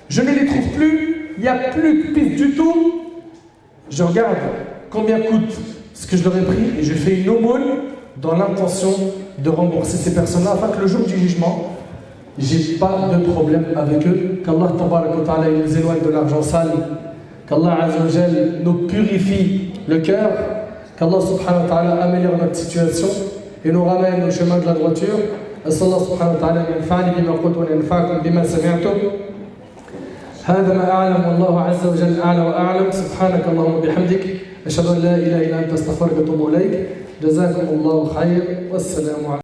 [SPEAKER 1] Je ne les trouve plus, il n'y a plus de piste du tout. Je regarde combien coûte ce que je leur ai pris et je fais une aumône dans l'intention de rembourser ces personnes-là afin que le jour du jugement, j'ai pas de problème avec eux. Qu'Allah tabaraka wa ta'ala nous éloigne de l'argent sale. Qu'Allah azza wa jal nous purifie le cœur. Qu'Allah subhanahu wa ta'ala améliore notre situation et nous ramène au chemin de la droiture. أسأل الله سبحانه وتعالى أن ينفعني بما قلت وأن ينفعكم بما سمعتم. هذا ما أعلم والله عز وجل أعلى وأعلم. سبحانك اللهم وبحمدك أشهد أن لا إله إلا أنت أستغفرك وأتوب إليك. جزاكم الله خير والسلام عليكم.